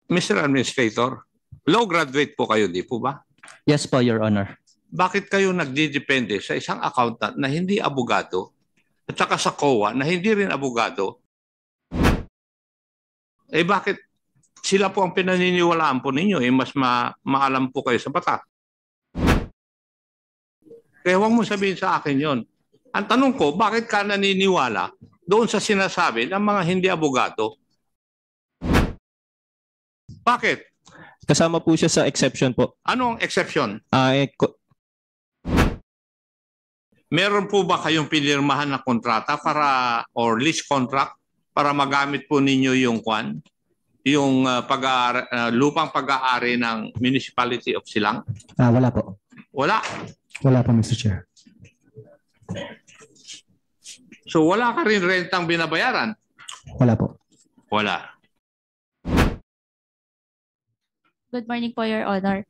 Mr. Administrator, law graduate po kayo, di po ba? Yes po, Your Honor. Bakit kayo nagdidepende sa isang accountant na hindi abogado at saka sa COA na hindi rin abogado? Bakit sila po ang pinaniniwalaan po ninyo? Mas maalam po kayo sa batas. Kaya huwag mo sabihin sa akin yon. Ang tanong ko, bakit ka naniniwala doon sa sinasabi ng mga hindi abogado? Bakit? Kasama po siya sa exception po. Anong exception? Ah, Meron po ba kayong pinirmahan na kontrata para or lease contract para magamit po ninyo yung yung lupang pag-aari ng Municipality of Silang? Wala po. Wala. Wala po, Mr. Chair. So wala ka rin rentang binabayaran? Wala po. Wala. Good morning po, Your Honor.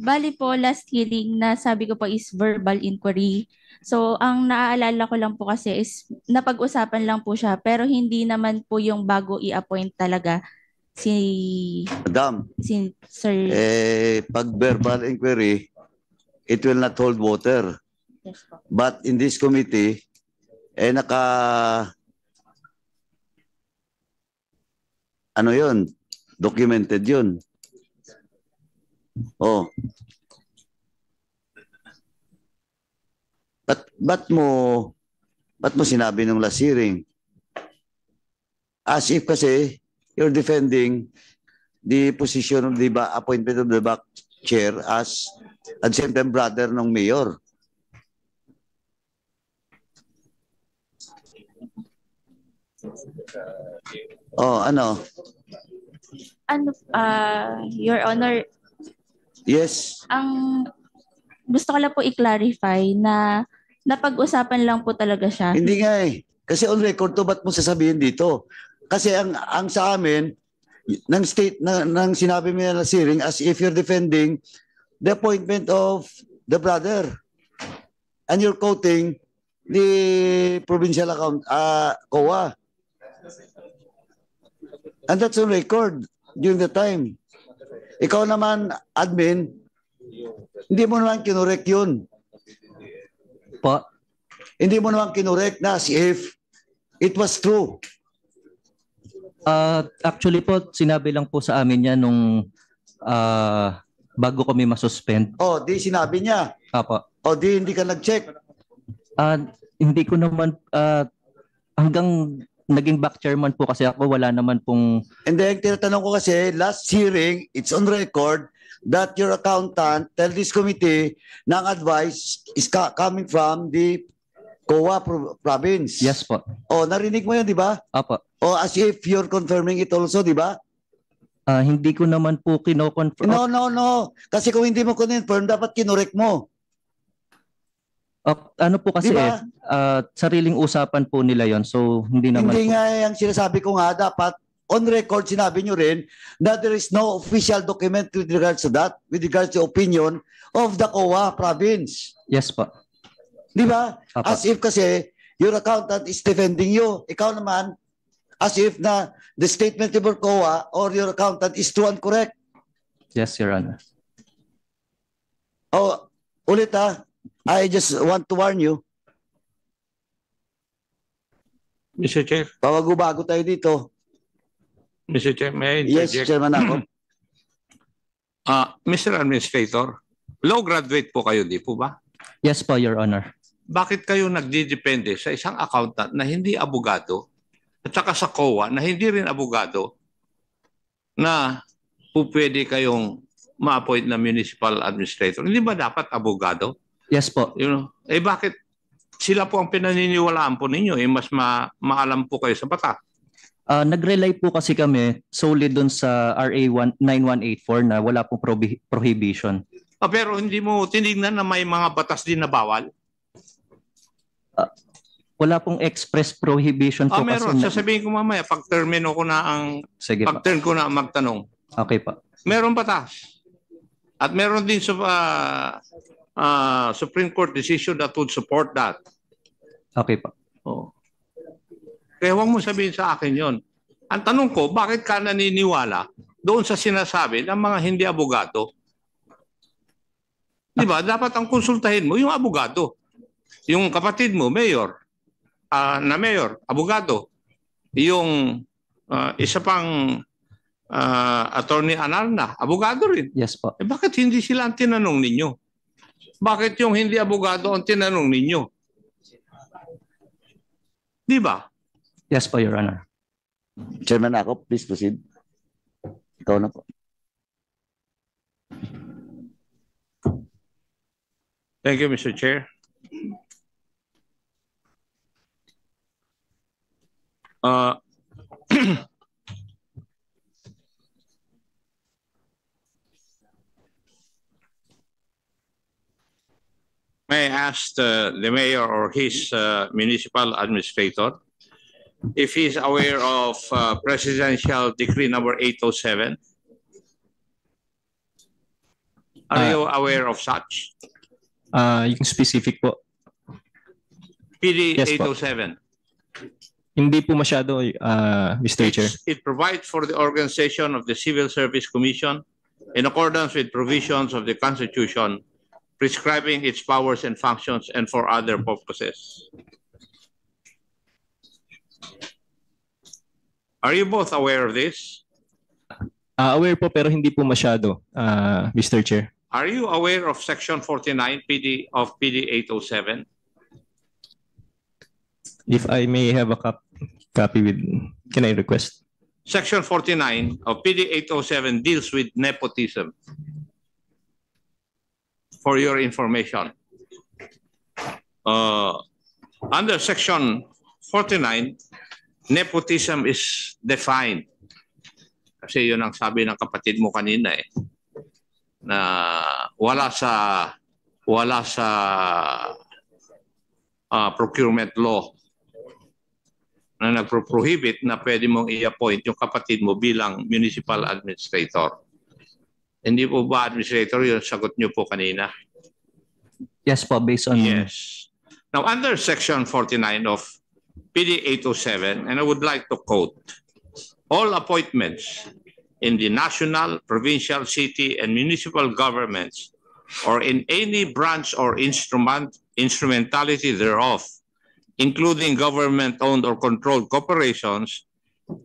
Bali po, last hearing na sabi ko po is verbal inquiry. So, ang naaalala ko lang po kasi is napag-usapan lang po siya pero hindi naman po yung bago i-appoint talaga si Madam, Sir. pag verbal inquiry, it will not hold water. Yes po. But in this committee, ano yun? Documented yun. Oh. Ba't mo sinabi nung last hearing? As if kasi you're defending the position of the appointment of the back chair as at the same time brother ng mayor. Oh, ano? Your Honor, Yes. ang gusto ko lang po i-clarify na napag-usapan lang po talaga siya. Hindi nga eh. Kasi on record to, ba't mo sasabihin dito? Kasi ang sa amin, ng sinabi mo na hearing as if you're defending the appointment of the brother. And you're quoting the provincial COA. And that's on record during the time. Ikaw naman, admin, hindi mo naman kinurek yun. Po, Hindi mo naman kinurek na as if it was true. actually po, sinabi lang po sa amin yan nung bago kami masuspend. Oh, di sinabi niya. Apo. O di hindi ka nag-check. Hindi ko naman, hanggang naging back chairman po kasi ako, wala naman pong... And then, tinatanong ko kasi, last hearing, it's on record that your accountant tell this committee na ang advice is coming from the COA province. Yes po. O, narinig mo yun, di ba? Apo. O, as if you're confirming it also, di ba? Hindi ko naman po kino-confirm. No. Kasi kung hindi mo confirm, dapat kinorek mo. Ano po kasi Diba? sariling usapan po nila yon, so hindi naman Hindi po. nga yung sinasabi ko nga, dapat on record sinabi nyo rin that there is no official document with regards to that, with regards to opinion of the COA province. Yes po. Di ba? Apo. As if kasi your accountant is defending you. Ikaw naman, as if na the statement of your COA or your accountant is true and correct. Yes, Your Honor. Oh, ulit I just want to warn you. Mr. Chair, Bago tayo dito. Mr. Chair, may I Yes, interject? Chairman ako. Mr. Administrator, law graduate po kayo, di po ba? Yes po, Your Honor. Bakit kayo nagdidepende sa isang accountant na hindi abogado at saka sa COA na hindi rin abogado na po pwede kayong ma-appoint na municipal administrator? Hindi ba dapat abogado? Yes po. Bakit sila po ang pinaniniwalaan po ninyo? Mas maalam po kayo sa batas. Nag-rely po kasi kami solely dun sa RA 9184 na wala pong prohibition. Pero hindi mo tinignan na may mga batas din na bawal? Wala pong express prohibition po Meron. kasi. Sasabihin ko mamaya, pag-termino ko na Sige po. pag-turn ko na ang magtanong. Okay po. Meron batas. At meron din Supreme Court decision that would support that. Okay po. Oh. Kaya huwag mo sabihin sa akin yon. Ang tanong ko, bakit ka naniniwala doon sa sinasabi ng mga hindi abogado. Di ba? Dapat ang konsultahin mo yung abogado. Yung kapatid mo, mayor, abogado. Yung isa pang attorney Analna, abogado rin. Yes po. Bakit hindi sila ang tinanong ninyo? Bakit yung hindi abogado ang tinanong ninyo? Di ba? Yes po, Your Honor. Chairman Akop, please proceed. Ikaw na po. Thank you, Mr. Chair. May I ask the mayor or his municipal administrator if he is aware of Presidential Decree number 807? Are you aware of such? Yung specific po. PD Yes, po. 807. Hindi po masyado, Mr. Chair. It provides for the organization of the Civil Service Commission in accordance with provisions of the Constitution, prescribing its powers and functions and for other purposes. Are you both aware of this? Aware po pero hindi po masyado, Mr. Chair. Are you aware of Section 49 of PD 807? If I may have a copy with, can I request? Section 49 of PD 807 deals with nepotism. For your information. Under Section 49, nepotism is defined. Kasi yun ang sabi ng kapatid mo kanina na wala sa procurement law na nagpo-prohibit na pwede mong i-appoint yung kapatid mo bilang municipal administrator. Hindi po ba administrator yung sagot niyo po kanina? Yes po, based on... Yes. Now, under Section 49 of PD 807, and I would like to quote, all appointments in the national, provincial, city, and municipal governments or in any branch or instrumentality thereof, including government-owned or controlled corporations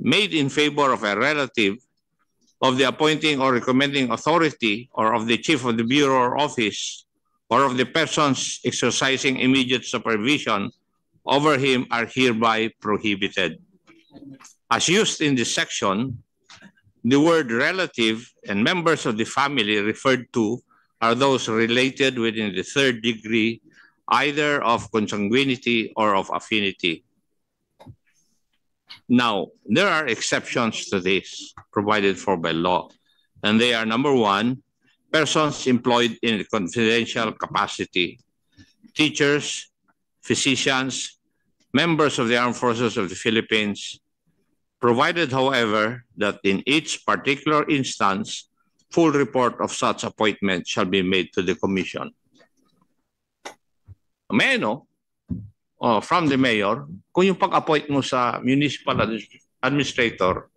made in favor of a relative of the appointing or recommending authority or of the chief of the bureau or office or of the persons exercising immediate supervision over him are hereby prohibited. As used in this section, the word relative and members of the family referred to are those related within the third degree, either of consanguinity or of affinity. Now, there are exceptions to this provided for by law, and they are: number one, persons employed in a confidential capacity, teachers, physicians, members of the Armed Forces of the Philippines, provided, however, that in each particular instance, full report of such appointment shall be made to the Commission. May I know from the mayor kung yung pag-appoint mo sa municipal administrator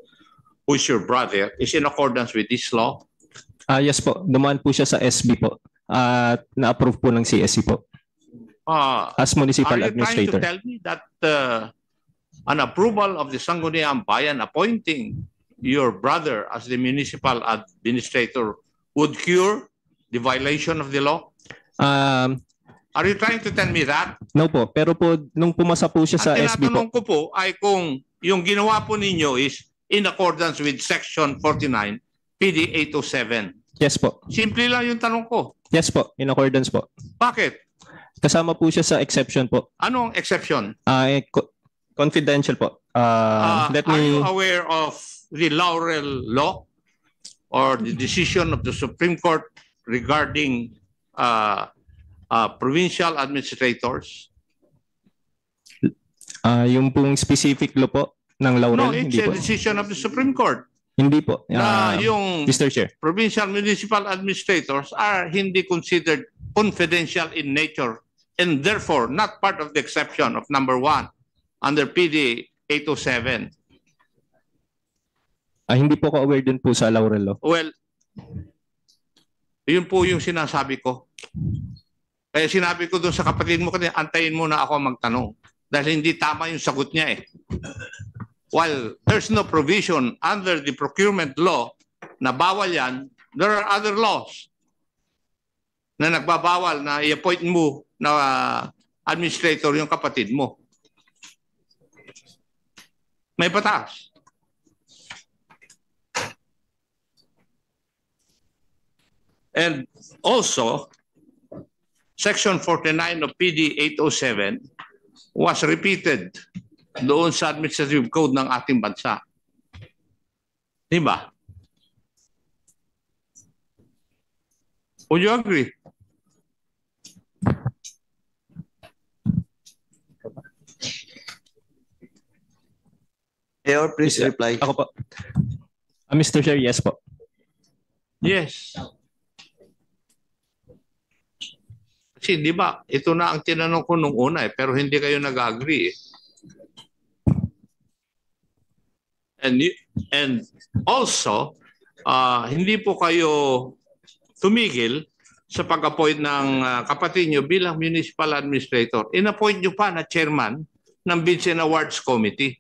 who is your brother is in accordance with this law? Yes po, dumaan po siya sa SB po. Na-approve po ng CSC po. As municipal Are you administrator. trying to tell me that an approval of the Sangguniang Bayan appointing your brother as the municipal administrator would cure the violation of the law? Are you trying to tell me that? No po, pero po nung pumasa po siya sa Ang SB po. tinatanong ko po ay kung yung ginawa po ninyo is in accordance with Section 49, PD 807. Yes po. Simple lang yung tanong ko. Yes po, in accordance po. Bakit? Kasama po siya sa exception po. Anong exception? Confidential po. Let Are you me... aware of the Laurel Law or the decision of the Supreme Court regarding provincial administrators? Yung pong specific law po ng Laurel, No, it's hindi a po. decision of the Supreme Court Hindi po. na yung Mr. Chair. provincial municipal administrators are hindi considered confidential in nature and therefore not part of the exception of number 1 under PD 807. Hindi po ako aware dun po sa Laurel Law. Well, yun po yung sinasabi ko. Kaya sinabi ko doon sa kapatid mo kanina, antayin mo na ako magtanong. Dahil hindi tama yung sagot niya eh. While there's no provision under the procurement law na bawal yan, there are other laws na nagbabawal na i-appoint mo na administrator yung kapatid mo. May batas. And also, Section 49 of PD 807 was repeated doon sa administrative code ng ating bansa. Di ba? Would you agree? Mayor, please reply. Ako po. Mr. Chair, yes po. Yes. Kasi di ba, ito na ang tinanong ko nung una pero hindi kayo nag-agree. And also, hindi po kayo tumigil sa pag-appoint ng kapatid nyo bilang municipal administrator. In-appoint nyo pa na chairman ng Bids and Awards Committee.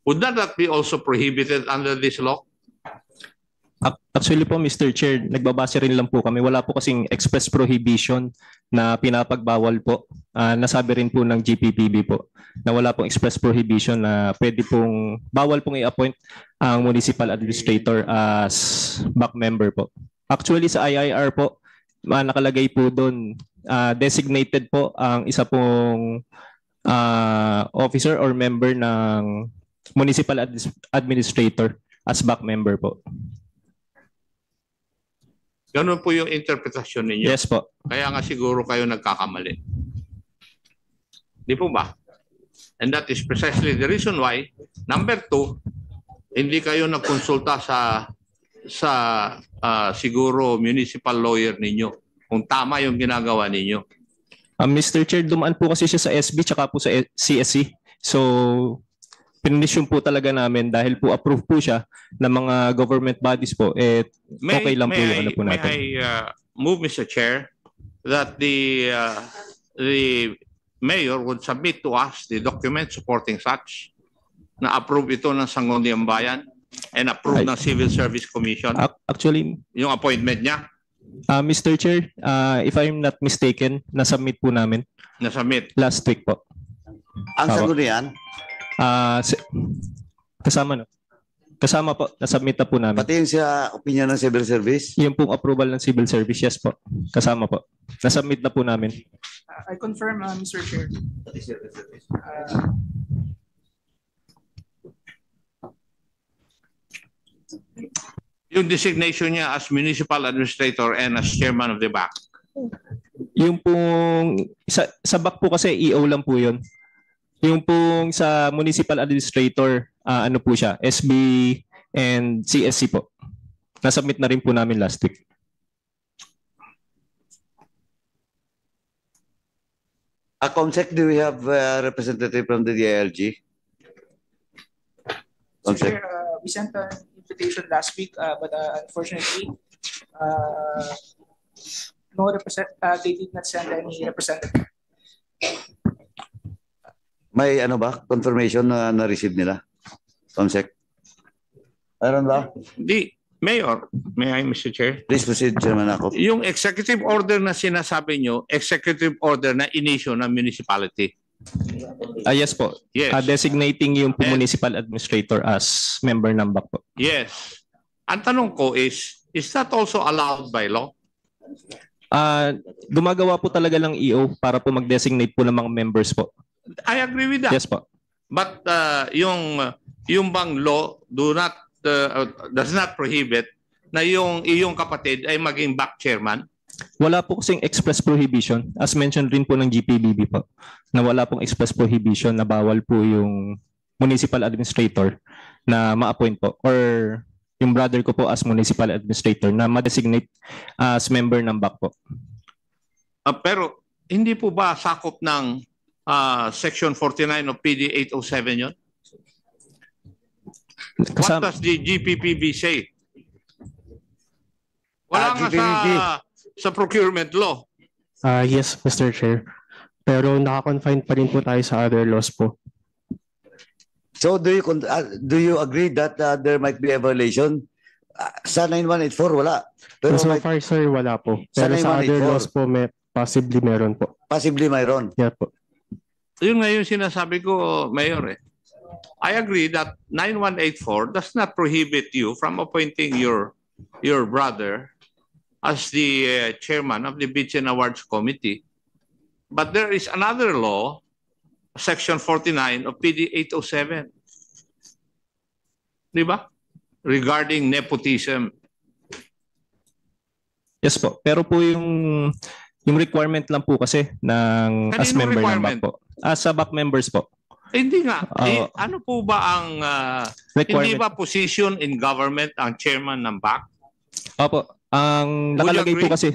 Would that be also prohibited under this law? Actually po, Mr. Chair, nagbabase rin lang po kami. Wala po kasing express prohibition na pinapagbawal po. Nasabi rin po ng GPPB po na wala pong express prohibition na pwede pong, bawal pong i-appoint ang municipal administrator as back member po. Actually sa IIR po, nakalagay po doon, designated po ang isa pong officer or member ng municipal administrator as back member po. Ganun po yung interpretasyon ninyo. Yes po. Kaya nga siguro kayo nagkakamali. Di po ba? And that is precisely the reason why, number 2, hindi kayo nagkonsulta sa siguro municipal lawyer ninyo kung tama yung ginagawa ninyo. Mr. Chair, dumaan po kasi siya sa SB tsaka po sa CSC. So, pinisyon po talaga namin dahil po approve po siya ng mga government bodies po. Okay lang po yung ano po natin. May I move, Mr. Chair, that the mayor would submit to us the document supporting such na approve ito ng Sangguniang Bayan and approve ng Civil Service Commission. Actually, yung appointment niya. Mr. Chair, if I'm not mistaken, nasubmit po namin. Nasubmit. Last week po. Ang sanggunian, Kasama po, nasubmit na po namin. pati yung sa opinion ng civil service. Yung pong approval ng civil service, yes po. Kasama po. Nasubmit na po namin. I confirm, Mr. Chair. Yung designation niya as municipal administrator and as chairman of the BAC. Yung pong, sa back po kasi EO lang po yun. Yung pong sa municipal administrator, ano po siya, SB and CSC po. Nasubmit na rin po namin last week. Comsec, do we have a representative from the DILG? Mr. Chair, we sent an invitation last week, but unfortunately, they did not send any representative. May ano ba? Confirmation na na-receive nila? Comsec? Meron ba? Mayor, may I, Mr. Chair? Please proceed, Chairman Akop. Yung executive order na sinasabi nyo, executive order na in-issue ng municipality. Yes po. Yes. Designating yung And- municipal administrator as member ng BAC po. Yes. Ang tanong ko is that also allowed by law? Gumagawa po talaga ng EO para po mag-designate po ng mga members po. I agree with that. Yes po. But yung bang law does not prohibit na yung iyong kapatid ay maging back chairman? Wala po kasing express prohibition. As mentioned rin po ng GPBB po, na wala pong express prohibition na bawal po yung municipal administrator na ma-appoint po or yung brother ko po as municipal administrator na ma-designate as member ng BAC po. Pero hindi po ba sakop ng Section 49 of PD 807 yun? What does the GPPB say? Wala nga GPPB. sa procurement law. Yes, Mr. Chair. Pero naka-confine pa rin po tayo sa other laws po. So do you agree that there might be a violation? Sa 9184 wala. Pero So may, far, sir, wala po. Sa Pero sa other 9184. laws po, possibly meron po. possibly mayroon. Yeah po. Yun nga yung sinasabi ko, Mayor. I agree that 9184 does not prohibit you from appointing your brother as the chairman of the Bids and Awards Committee. But there is another law, Section 49 of PD 807. Di ba? Regarding nepotism. Yes po. Pero po yung requirement lang po kasi ng as Kaninong member ng requirement? BAC po. As a BAC members po. Hindi nga. Oo. Ano po ba ang hindi Requirement. ba position in government ang chairman ng BAC? Opo. Ang Would you nakalagay po agree? kasi.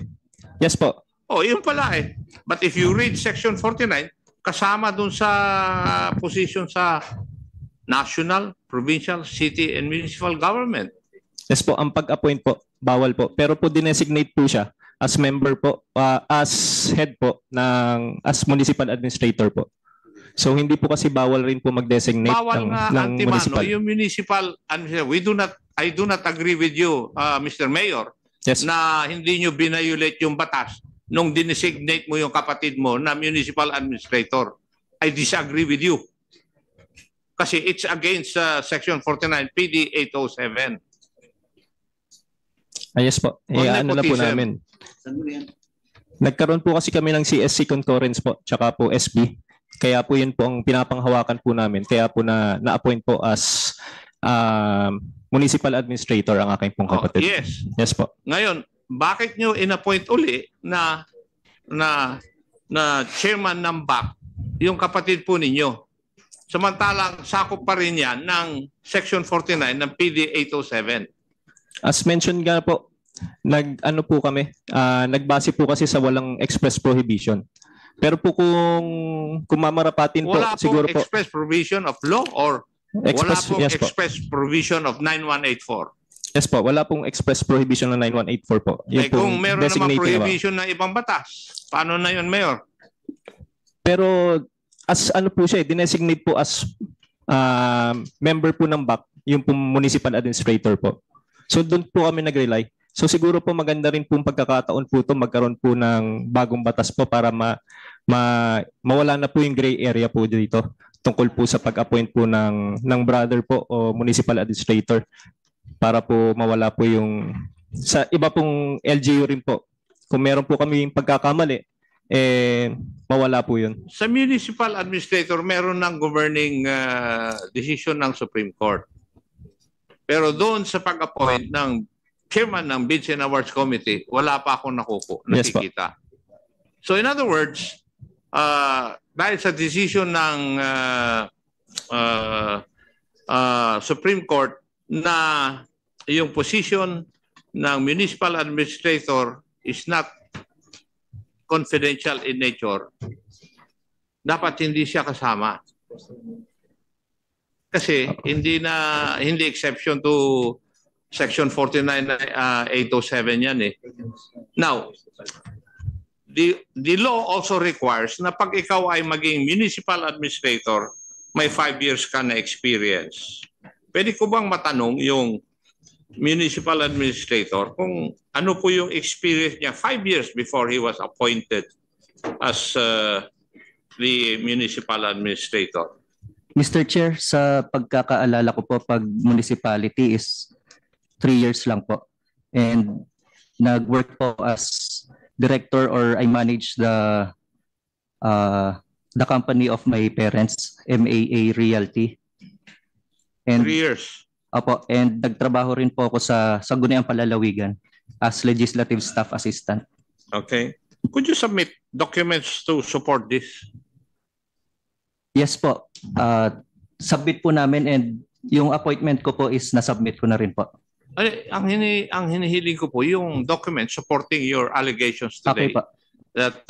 Yes po. Oh, yun pala eh. But if you read Section 49, kasama dun sa position sa national, provincial, city, and municipal government. Yes po. Ang pag-appoint po, bawal po. Pero po dinesignate po siya as member po, as head po as municipal administrator po. So hindi po kasi bawal rin po mag-designate Bawal nga ng antimano, municipal. yung municipal, I do not agree with you, Mr. Mayor, Yes. na hindi nyo binayulate yung batas nung dinesignate mo yung kapatid mo na municipal administrator. I disagree with you. Kasi it's against Section 49 PD 807. Yes po. On Ano na po nepotism. namin. Nagkaroon po kasi kami ng CSC concurrence po, tsaka po SB. Kaya po yun po ang pinapanghawakan po namin. Kaya po na-appoint po as municipal administrator ang aking pong kapatid. Yes. Yes po. Ngayon, bakit nyo in-appoint uli na chairman ng BAC yung kapatid po ninyo? Samantalang sakop pa rin yan ng Section 49 ng PD 807. As mentioned nga po, nagbase po kasi sa walang express prohibition. Pero po kung mamarapatin po, Wala siguro pong po, express provision of law or wala express, pong yes po. express provision of 9184. Yes po, wala pong express prohibition ng 9184 po. Yun Kung pong meron naman designated na ba. prohibition ng ibang batas, paano na yun, Mayor? Pero as ano po siya, dinesignate po as member po ng BAC, yung po municipal administrator po. So doon po kami nag-rely. So siguro po maganda rin po pagkakataon po ito magkaroon po ng bagong batas po para mawala na po yung gray area po dito tungkol po sa pag-appoint po ng brother po o municipal administrator para po mawala po yung sa iba pong LGU rin po. Kung meron po kami yung pagkakamali, mawala po yun. Sa municipal administrator, meron ng governing decision ng Supreme Court. Pero doon sa pag-appoint ng chairman ng Bids and Awards Committee, wala pa akong Yes, nakikita. So in other words, dahil sa decision ng Supreme Court na yung position ng municipal administrator is not confidential in nature, dapat hindi siya kasama. Kasi hindi exception to Section 49 807 yan eh. Now, the law also requires na pag ikaw ay maging municipal administrator, may 5 years ka na experience. Pwede ko bang matanong yung municipal administrator kung ano po yung experience niya 5 years before he was appointed as the municipal administrator? Mr. Chair, sa pagkakaalala ko po, pag municipality is 3 years lang po. And nag-work po as director or I manage the company of my parents, MAA Realty. 3 And years. Opo, and nagtrabaho rin po ako sa Sangguniang Palalawigan as legislative staff assistant. Okay. Could you submit documents to support this? Yes po. Submit po namin and yung appointment ko po is na-submit ko na rin po. Ay, ang hinihiling ko po yung document supporting your allegations Okay today po. that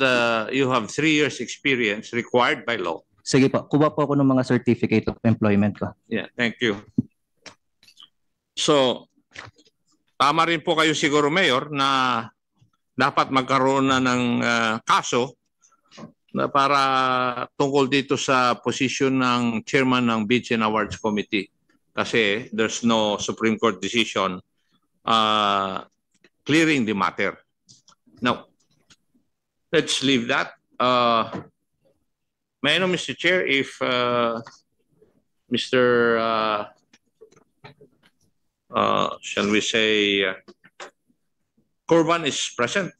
you have 3 years experience required by law. Sige po. Kuha po ako ng mga certificate of employment ko. Yeah, thank you. So, tama rin po kayo siguro, Mayor, na dapat magkaroon na ng kaso na para tungkol dito sa posisyon ng chairman ng Bids and Awards Committee. Kasi there's no Supreme Court decision clearing the matter. Now, let's leave that. May I know, Mr. Chair, if Mr. Shall we say, Corban is present?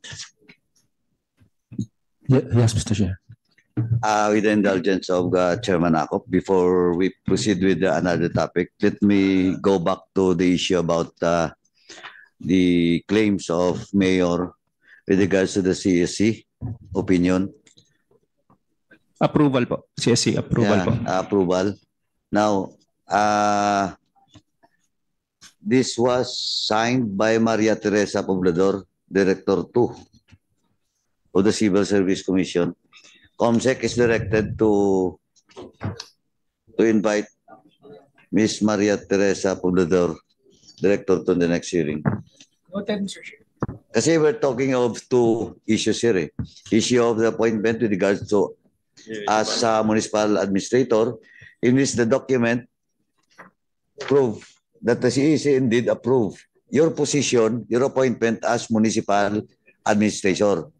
Yes, Mr. Chair. With the indulgence of Chairman Akop, before we proceed with another topic, let me go back to the issue about the claims of Mayor with regards to the CSC opinion. Approval po. CSC approval po. Approval. Now, this was signed by Maria Teresa Poblador, Director 2 of the Civil Service Commission. COMSEC is directed to invite Ms. Maria Teresa Poblador, Director to the next hearing. Noted, Mr. Chair. Kasi we're talking of two issues here. Issue of the appointment with regards to as municipal administrator, in which the document prove that the CEC indeed approve your position, your appointment as municipal administrator.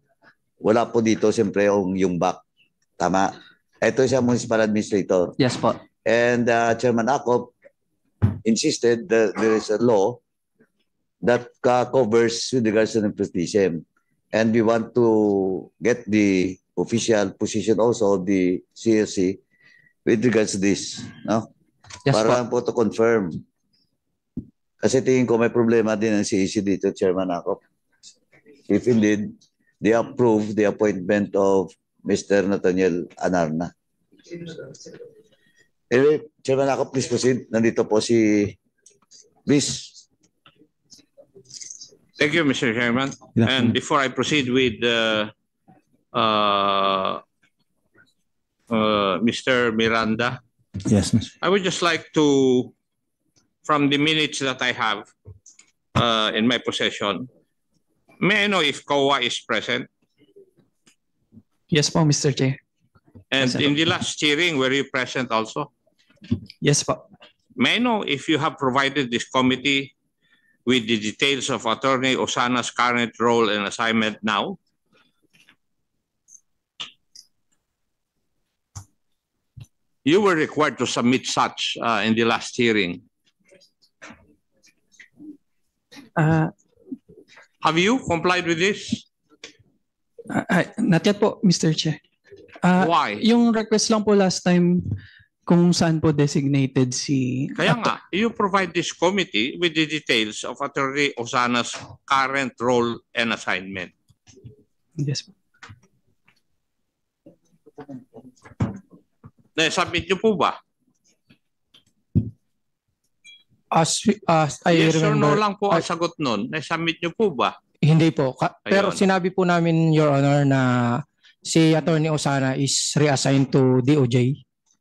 Wala po dito siyempre yung back. Tama. Ito siya municipal administrator. Yes po. And Chairman Akop insisted that there is a law that covers with regards to nepotism. And we want to get the official position also of the CSC with regards to this. No? Yes Para po. po to confirm. Kasi tingin ko may problema din ang CEC dito, Chairman Akop. If indeed they approve the appointment of Mr. Nathaniel Anarna. Anyway, Chairman Akop, please proceed. Nandito po si... Please. Thank you, Mr. Chairman. And before I proceed with Mr. Miranda, Yes, Mr. I would just like to, from the minutes that I have in my possession, may I know if COA is present? Yes po, Mr. Chair. And Yes, in the last hearing, were you present also? Yes po. May I know if you have provided this committee with the details of Attorney Osana's current role and assignment now? You were required to submit such in the last hearing. Have you complied with this? Not yet po, Mr. Chair. Why? Yung request lang po last time kung saan po designated si... Kaya nga, you provide this committee with the details of Attorney Osana's current role and assignment. Yes po. Na-submit niyo po ba? As I Yes or no remember, lang po ang sagot nun. Na-submit niyo po ba? hindi po. Pero Ayun. sinabi po namin, Your Honor, na si Attorney Osana is reassigned to DOJ.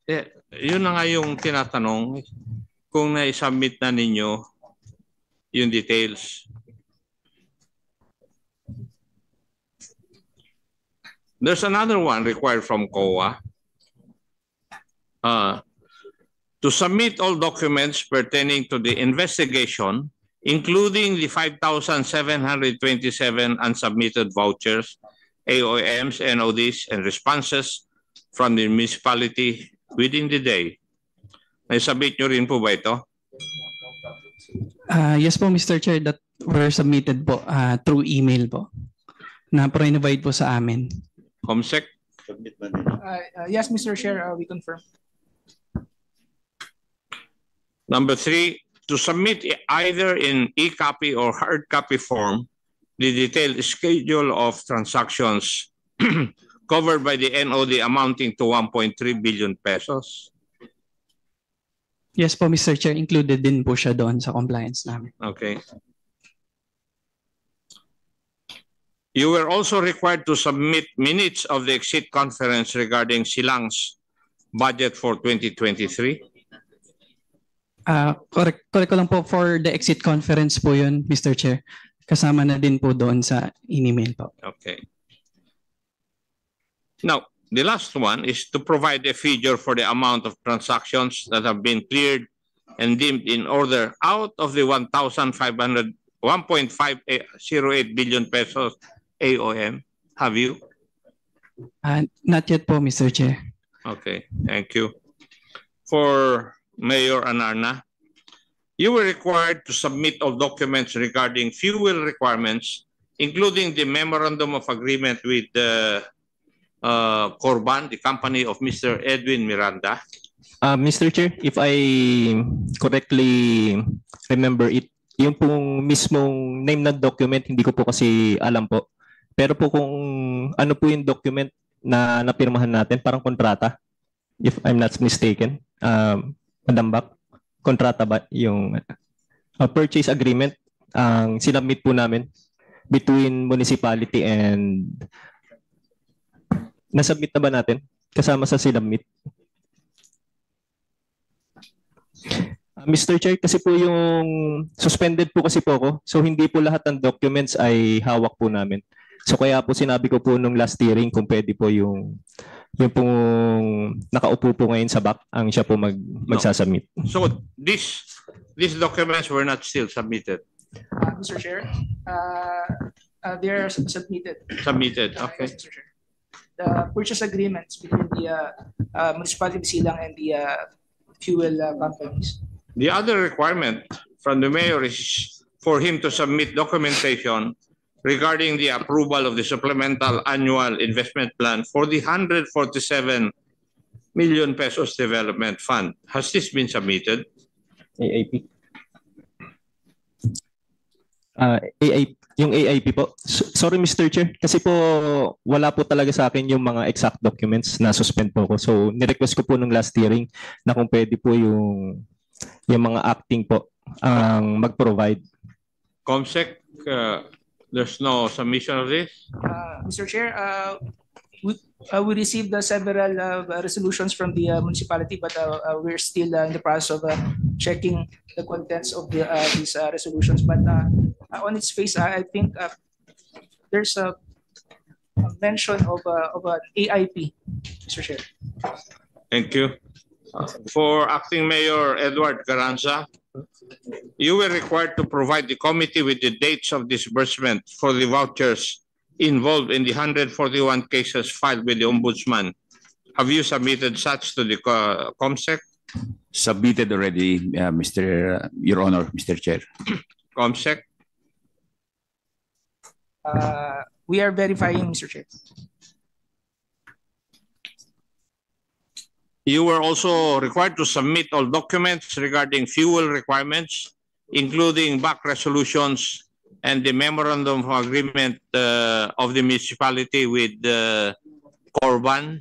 Eh, yun na nga yung tinatanong. Kung na-submit na ninyo yung details. There's another one required from COA. To submit all documents pertaining to the investigation, including the 5,727 unsubmitted vouchers, AOMs, NODs, and responses from the municipality within the day. Naisubmit nyo rin po ba ito? Yes po, Mr. Chair, that were submitted po through email po na provide po sa amin. COMSEC? Yes, Mr. Chair, we confirm. Number 3, to submit either in e-copy or hard copy form the detailed schedule of transactions covered by the NOD amounting to 1.3 billion pesos. Yes po, Mr. Chair, included din po siya doon sa compliance namin. Okay. You were also required to submit minutes of the exit conference regarding Silang's budget for 2023. Correct ko lang po, for the exit conference po yun, Mr. Chair. Kasama na din po doon sa email po. Okay. Now, the last one is to provide a figure for the amount of transactions that have been cleared and deemed in order out of the 1.508 billion pesos AOM. Have you? Not yet po, Mr. Chair. Okay, thank you. For Mayor Anarna, you were required to submit all documents regarding fuel requirements, including the memorandum of agreement with Corban, the company of Mr. Edwin Miranda. Mr. Chair, if I correctly remember it, yung pong mismong name ng document, hindi ko po kasi alam po. Pero po kung ano po yung document na napirmahan natin, parang kontrata, if I'm not mistaken, Madam Bak, kontrata ba yung purchase agreement ang sinubmit po namin between municipality and nasubmit na ba natin kasama sa sinubmit? Mr. Chair, kasi po yung suspended po kasi po ako, so hindi po lahat ng documents ay hawak po namin. So kaya po sinabi ko po nung last hearing kung pwede po yung pong nakaupo po ngayon sa back ang siya po magsasubmit. So these documents were not still submitted. Mr. Chair, they are submitted. Submitted, okay. Yes, Mr. Chair. The purchase agreements between the municipality of Silang and the fuel companies. The other requirement from the mayor is for him to submit documentation regarding the approval of the supplemental annual investment plan for the 147 million pesos development fund. Has this been submitted? AIP. Yung AIP po. Sorry Mr. Chair, kasi po wala po talaga sa akin yung mga exact documents na suspend po ko. So nirequest ko po nung last hearing na kung pwede po yung mga acting po ang mag-provide. COMSEC, there's no submission of this? Mr. Chair, we received several resolutions from the municipality, but we're still in the process of checking the contents of these resolutions. But on its face, I think there's a mention of an AIP, Mr. Chair. Thank you. For Acting Mayor Edward Carranza, you were required to provide the committee with the dates of disbursement for the vouchers involved in the 141 cases filed with the Ombudsman. Have you submitted such to the COMSEC? Submitted already, Your Honor, Mr. Chair. COMSEC? We are verifying, Mr. Chair. You were also required to submit all documents regarding fuel requirements, including back resolutions and the memorandum of agreement of the municipality with Corban.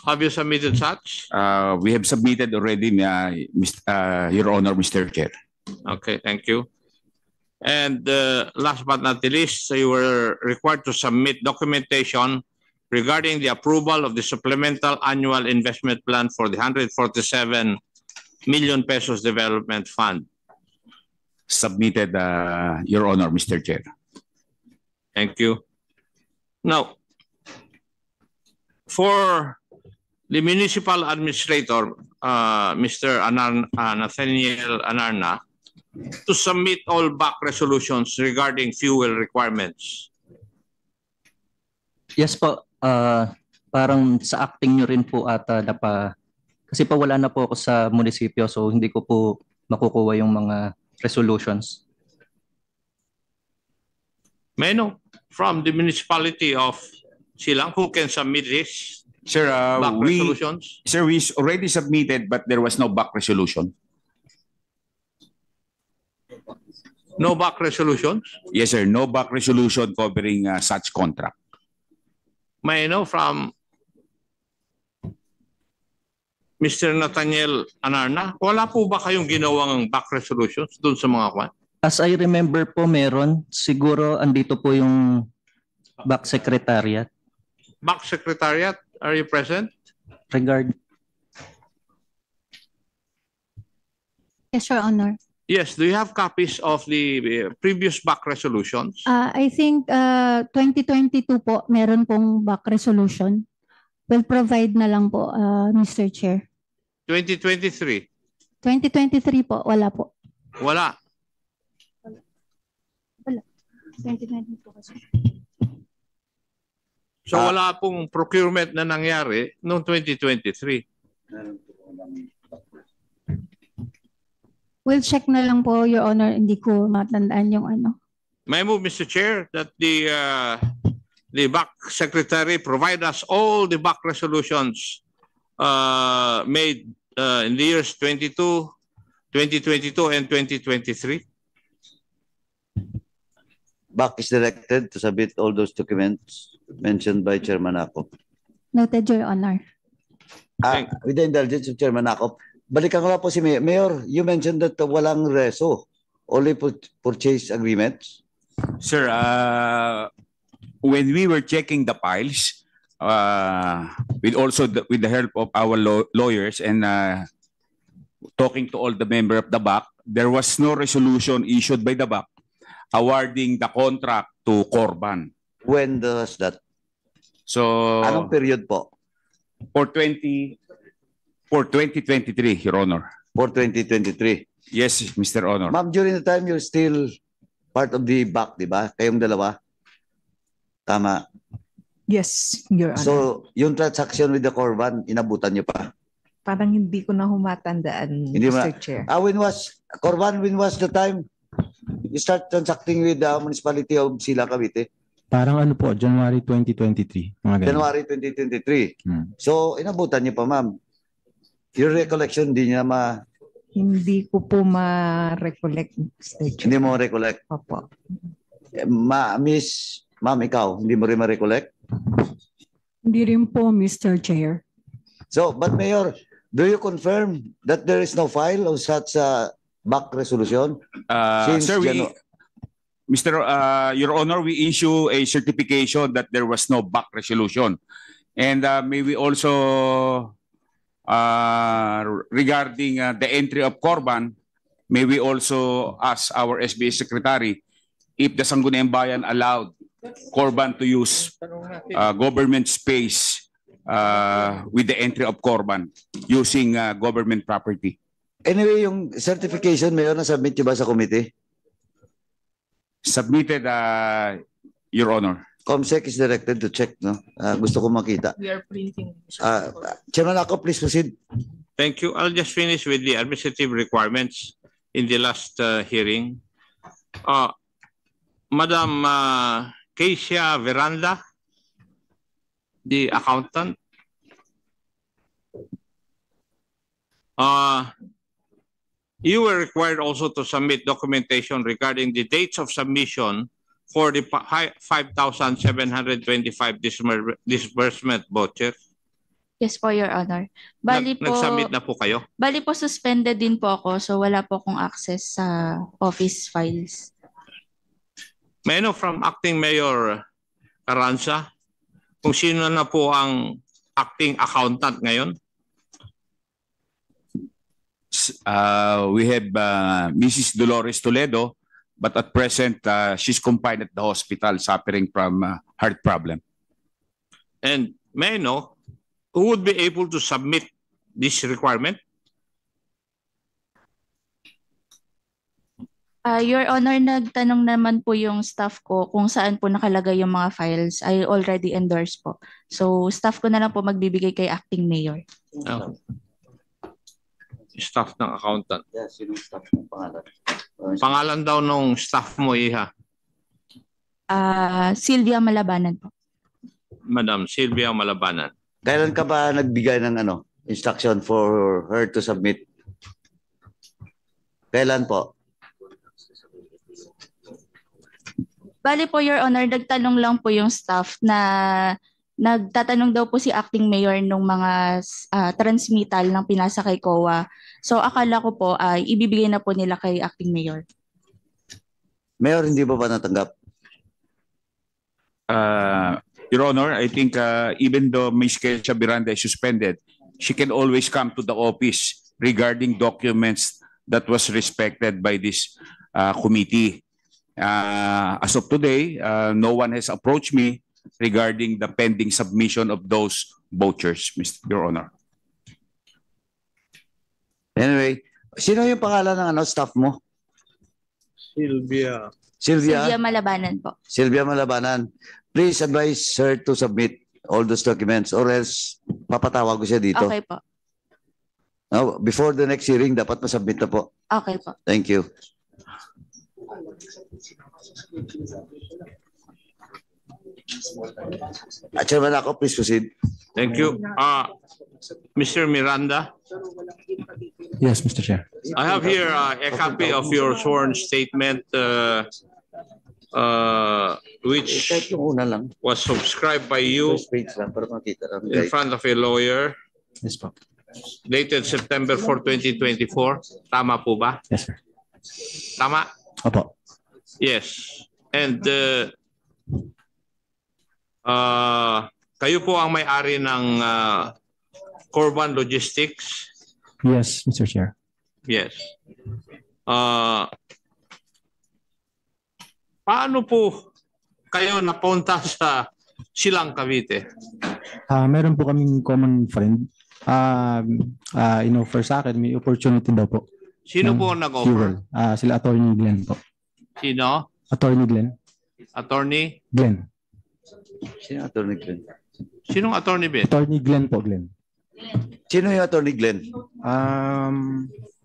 Have you submitted such? We have submitted already, Your Honor, Mr. Chair. Okay, thank you. And last but not the least, you were required to submit documentation regarding the approval of the supplemental annual investment plan for the 147 million pesos development fund. Submitted, Your Honor, Mr. Chair. Thank you. Now, for the municipal administrator, Mr. Nathaniel Anarna, to submit all back resolutions regarding fuel requirements. Yes po, parang sa acting nyo rin po ata kasi pa wala na po ako sa munisipyo, so hindi ko po makukuha yung mga resolutions. May I know from the municipality of Silang who can submit this? Sir, back resolutions? Sir, we already submitted, but there was no back resolution. No back resolutions? Yes, sir. No back resolution covering such contract. May I know from Mr. Nathaniel Anarna, wala po ba kayong ginawang back resolutions doon sa mga kwan? As I remember po, meron. Siguro andito po yung back secretariat. Back secretariat, are you present? Yes, Your Honor. Yes, do you have copies of the previous back resolutions? I think 2022 po, meron pong back resolution. We'll provide na lang po, Mr. Chair. 2023? 2023 po, wala po. Wala. 2022 kasi. So wala pong procurement na nangyari noong 2023. We'll check na lang po, Your Honor. Hindi ko matandaan yung ano. May I move, Mr. Chair, that the back secretary provide us all the back resolutions made in the years 2022, and 2023. Back is directed to submit all those documents mentioned by Chairman Akop. Noted, Your Honor. With the indulgence of Chairman Akop, balikan ko lang po si Mayor. You mentioned that walang reso, only purchase agreements. Sir, when we were checking the files, with the help of our lawyers and talking to all the member of the BAC, there was no resolution issued by the BAC awarding the contract to Corban. When does that? So, Anong period po? For 2023, Your Honor. For 2023. Yes, Mr. Honor. Ma'am, during the time you're still part of the BAC, di ba? Kayong dalawa? Tama. Yes, Your Honor. So, yung transaction with the Corban, inabutan niyo pa? Parang hindi ko na humatandaan, Hindi Mr. ma- Chair. Corban, when was the time you start transacting with the municipality of Sila, Cavite? Parang ano po, January 2023. Mga ganun. January 2023. So, inabutan niyo pa, ma'am. Your recollection, hindi niya Hindi ko po ma-recollect, Mr. Chair. hindi mo recollect. Opo. Ma'am, ikaw, hindi mo rin ma-recollect? Hindi rin po, Mr. Chair. So, but Mayor, do you confirm that there is no file of such a back resolution? Since Sir, Janu- Your Honor, we issue a certification that there was no back resolution. And may we also, regarding the entry of Corban, may we also ask our SBS Secretary if the Sangguniang Bayan allowed Corban to use government space with the entry of Corban using government property. Anyway, yung certification, Mayor, na-submit niyo ba sa committee? Submitted, Your Honor. COMSEC is directed to check, no? Gusto ko makita. We are printing. Chairman Ako, please proceed. Thank you. I'll just finish with the administrative requirements in the last hearing. Madam Keisha Veranda, the accountant. You were required also to submit documentation regarding the dates of submission for the 5,725 disbursement voucher. Yes po, Your Honor. Bali po, Nag-submit na po kayo? bali po suspended din po ako, so wala po akong access sa office files. May I know from Acting Mayor Carranza kung sino na po ang acting accountant ngayon? We have Mrs. Dolores Toledo, but at present, she's confined at the hospital suffering from heart problem. And may I know who would be able to submit this requirement? Your Honor, nagtanong naman po yung staff ko kung saan po nakalagay yung mga files. I already endorsed po. So staff ko na lang po magbibigay kay Acting Mayor. Staff ng accountant. Yes, sino staff ng pangalan? Pangalan daw nung staff mo, Iha. Sylvia Malabanan po. Madam Sylvia Malabanan. Kailan ka ba nagbigay ng instruction for her to submit? Kailan po? Bali po, Your Honor, nagtanong lang po yung staff na nagtatanong daw po si Acting Mayor nung mga transmittal ng pinasa kay COA. So akala ko po ay ibibigay na po nila kay Acting Mayor. Mayor, hindi ba natanggap? Your Honor, I think even though Ms. Keisha Veranda is suspended, she can always come to the office regarding documents that was respected by this committee. As of today, no one has approached me regarding the pending submission of those vouchers, Your Honor. Anyway, sino yung pangalan ng staff mo? Sylvia. Sylvia Malabanan po. Sylvia Malabanan. Please advise her to submit all those documents or else papatawag ko siya dito. Okay po. Now, before the next hearing, dapat masubmit na po. Okay po. Thank you. Chairman ako, please proceed. Thank you. Mr. Miranda, Yes, Mr. Chair. I have here a copy of your sworn statement which Kahit yung una lang. was subscribed by you First page lang, para makita lang. in front of a lawyer Yes po. dated September 4, 2024. Tama po ba? Yes, sir. Tama? Opo. Yes. And kayo po ang may-ari ng Corban Logistics. Yes, Mr. Chair. Yes. Paano po kayo napunta sa Silang Cavite? Meron po kaming common friend. In-offer sa akin, may opportunity daw po. Sino ng po ang nag-offer? fuel. Sila Attorney Glenn po. Sino? Attorney Glenn. Attorney? Glenn. Sino Attorney Glenn? Sinong attorney ba? Attorney Glenn po, Glenn. Sino yung Attorney Glenn?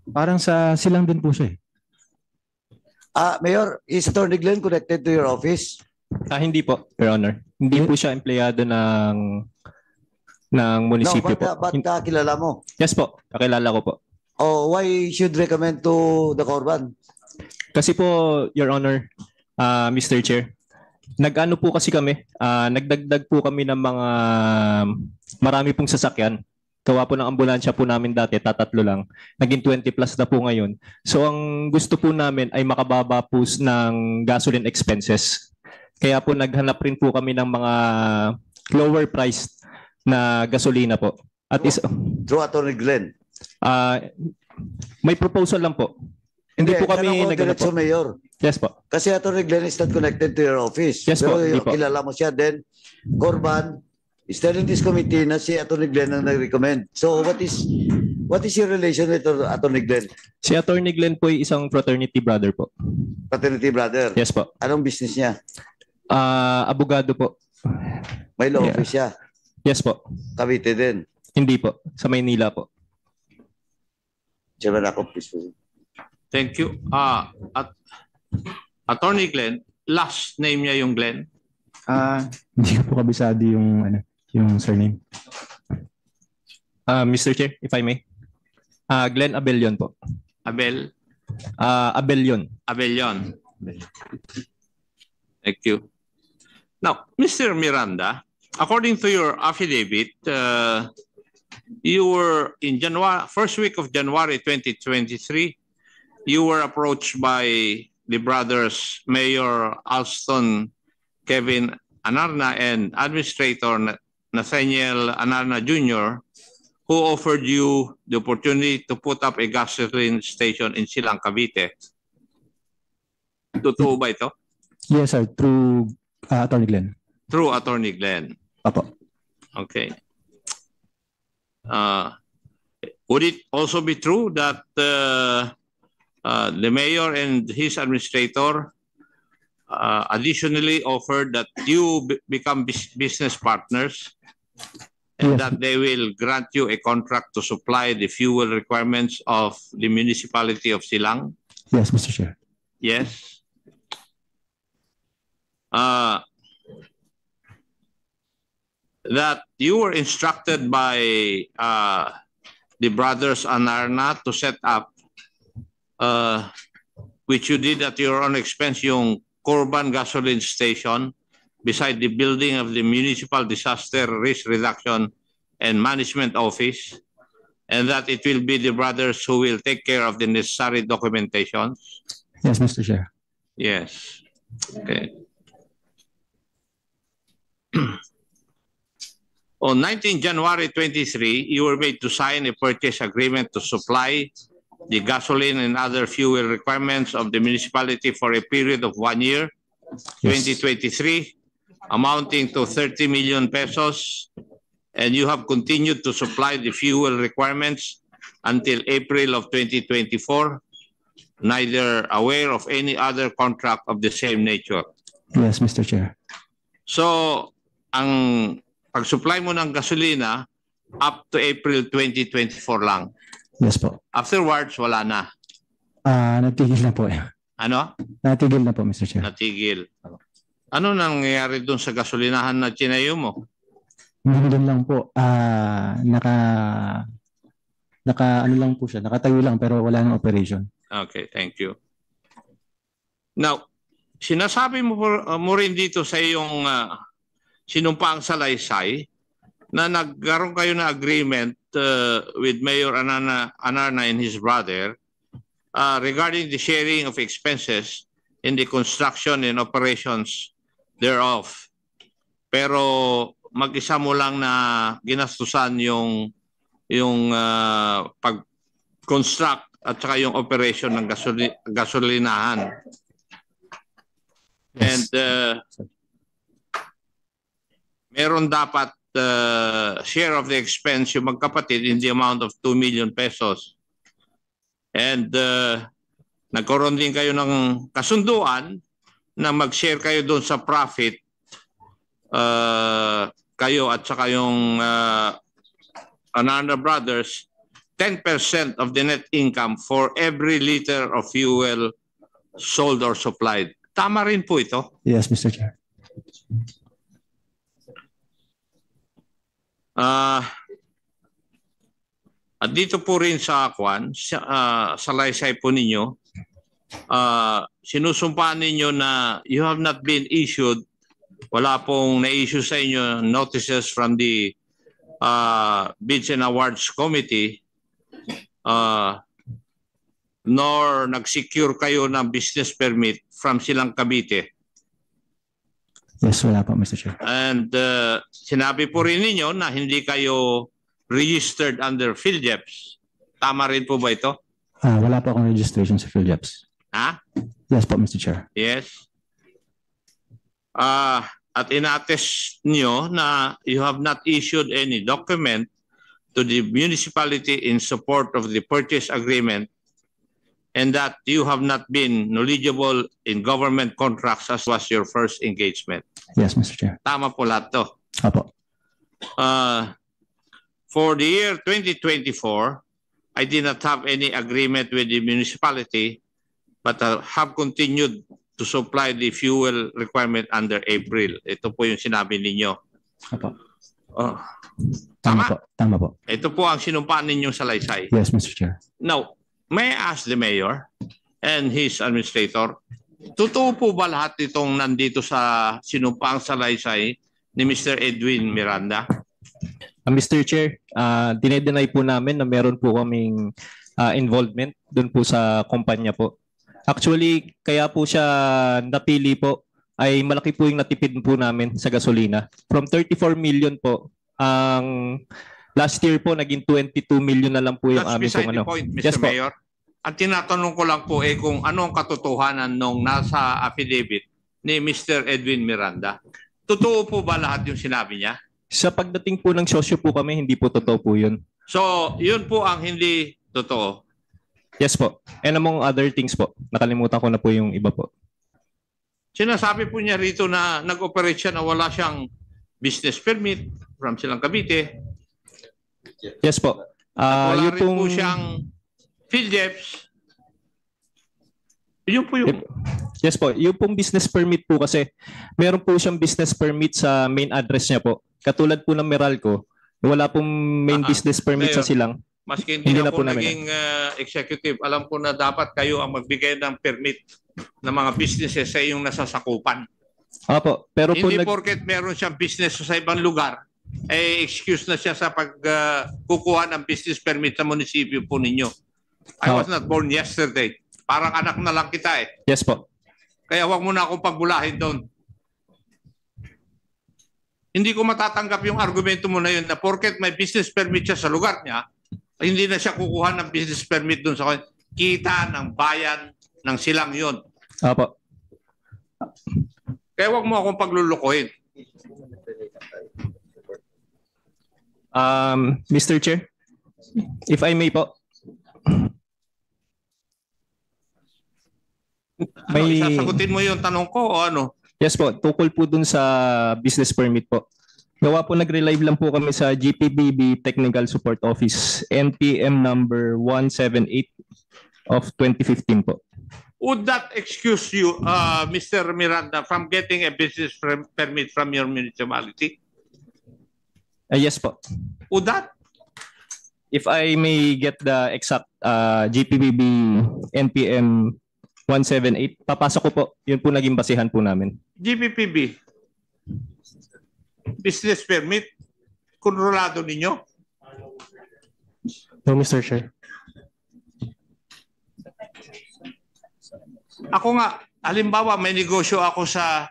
Parang sa silang din po siya eh. Mayor, is Attorney Glenn connected to your office? Hindi po, Your Honor. Hindi po siya empleyado ng munisipyo po. Ba't kilala mo? Yes po, kakilala ko po. Oh, why should recommend to the Corban? Kasi po, Your Honor, Mr. Chair, nag-ano po kasi kami, nagdagdag po kami ng mga marami pong sasakyan. Gawa po ng ambulansya po namin dati, tatatlo lang. Naging 20 plus na po ngayon. So ang gusto po namin ay makababa po ng gasoline expenses. Kaya po naghanap rin po kami ng mga lower priced na gasolina po. At Through Attorney Glenn? May proposal lang po. Hindi po kami naghanap po. Mayor. Yes po. Kasi Attorney Glenn is not connected to your office. Yes po, hindi po. Kilala mo siya. Then, Corban is telling this committee na si Attorney Glenn ang nag-recommend. So, what is your relation with Attorney Glenn? Si Attorney Glenn po ay isang fraternity brother po. Fraternity brother? Yes po. Anong business niya? Abogado po. May law office siya? Yes po. Cavite din? Hindi po. Sa Maynila po. Chairman ako, please. Thank you. Attorney Glenn, last name niya yung Glenn? Hindi ko po kabisado yung surname. Mr. Chair, if I may. Glenn Abelion po. Abelion. Abelion. Thank you. Now, Mr. Miranda, according to your affidavit, you were in first week of January 2023, you were approached by the brothers Mayor Alston Kevin Anarna and Administrator Nathaniel Anarna Jr., who offered you the opportunity to put up a gasoline station in Silang Cavite. Totoo ba ito? Yes, sir. Through Attorney Glenn. Through Attorney Glenn. Apo. Okay. Would it also be true that the mayor and his administrator additionally offered that you become business partners and that they will grant you a contract to supply the fuel requirements of the municipality of Silang? Yes, Mr. Chair. Yes. That you were instructed by the brothers Anarna to set up, which you did at your own expense, yung Corban gasoline station beside the building of the Municipal Disaster Risk Reduction and Management Office, and that it will be the brothers who will take care of the necessary documentation? Yes, Mr. Chair. Yes. Okay. On 19 January 23, you were made to sign a purchase agreement to supply the gasoline and other fuel requirements of the municipality for a period of 1 year, 2023, amounting to 30 million pesos, and you have continued to supply the fuel requirements until April of 2024, neither aware of any other contract of the same nature. Yes, Mr. Chair. So, ang pag-supply mo ng gasolina up to April 2024 lang. Yes po. Afterwards, wala na. Natigil na po. Ano? Natigil na po, Mr. Chair. Natigil. Ano nangyayari doon sa gasolinahan na tinayo mo? Doon lang po. Ano lang po siya. Nakatayo lang pero wala nang operation. Okay, thank you. Now, sinasabi mo rin dito sa iyong sinumpaang salaysay na nagkaroon kayo na agreement with Mayor Anarna and his brother regarding the sharing of expenses in the construction and operations thereof. Pero mag-isa mo lang na ginastusan yung pag-construct at saka yung operation ng gasolinahan. Yes. And meron dapat share of the expense yung magkapatid in the amount of 2 million pesos. And nagkaroon din kayo ng kasunduan na mag-share kayo doon sa profit kayo at saka yung Anarna Brothers 10% of the net income for every liter of fuel sold or supplied. Tama rin po ito? Yes, Mr. Chair. At dito po rin sa salaysay po ninyo, sinusumpaan ninyo na you have not been issued, wala pong na-issue sa inyo notices from the Bids and Awards Committee, nor nag-secure kayo ng business permit from Silang Cavite. Yes, wala po, Mr. Chair. And sinabi po rin ninyo na hindi kayo registered under PhilJeps. Tama rin po ba ito? Wala po akong registration sa PhilJeps. Ha? Yes po, Mr. Chair. Yes. At inattest nyo na you have not issued any document to the municipality in support of the purchase agreement, and that you have not been knowledgeable in government contracts as was your first engagement. Yes, Mr. Chair. Tama po lahat to. Apo. For the year 2024, I did not have any agreement with the municipality, but have continued to supply the fuel requirement under April. Ito po yung sinabi ninyo. Apo. Tama? Tama po. Ito po ang sinumpaan ninyong salaysay. Yes, Mr. Chair. Now, may I ask the mayor and his administrator, totoo po ba lahat itong nandito sa sinumpaang salaysay ni Mr. Edwin Miranda? Mr. Chair, dinedeny po namin na meron po kaming involvement doon po sa kumpanya po. Actually, kaya po siya napili po ay malaki po yung natipid po namin sa gasolina. From 34 million po, ang last year po naging 22 million na lang po yung aming beside pong the point, Mr. Yes, po. Mayor. Ang tinatanong ko lang po kung anong katotohanan nung nasa affidavit ni Mr. Edwin Miranda. Totoo po ba lahat yung sinabi niya? Sa pagdating po ng sosyo po kami, hindi po totoo po yun. So, yun po ang hindi totoo. Yes po. And among other things po, nakalimutan ko na po yung iba po. Sinasabi po niya rito na nag-operate siya na wala siyang business permit from Silang Cavite. Yes po. Wala Yung rin po pong... siyang PhilJeps. Yun po yung... Yes po. Yung pong business permit po kasi, meron po siyang business permit sa main address niya po. Katulad po ng Meralco, wala pong main business permit sa Silang. Maski hindi na po namin. naging executive, alam ko na dapat kayo ang magbigay ng permit ng mga businesses sa iyong nasasakupan. Opo, pero po hindi porket meron siyang business sa ibang lugar, excuse na siya sa pagkukuha ng business permit sa munisipyo po ninyo. I was not born yesterday. Parang anak na lang kita eh. Yes po. Kaya wag mo na akong pagbulahin doon. Hindi ko matatanggap yung argumento mo na yun na porket may business permit siya sa lugar niya, hindi na siya kukuha ng business permit doon sa kanya. kita ng bayan ng Silang yon. Opo. Kaya wag mo akong paglulukuhin. Mr. Chair, if I may po. Isasagutin mo yung tanong ko o ano? Yes po, tukol po dun sa business permit po. Gawa po nag-relive lang po kami sa GPBB Technical Support Office, NPM number 178 of 2015 po. Would that excuse you, Mr. Miranda, from getting a business permit from your municipality? Yes po. Would that? If I may get the exact GPBB NPM 178, papasok ko po. Yun po naging basihan po namin. GPPB, business permit, kontrolado ninyo? No, Mr. Chair. Ako nga, halimbawa may negosyo ako sa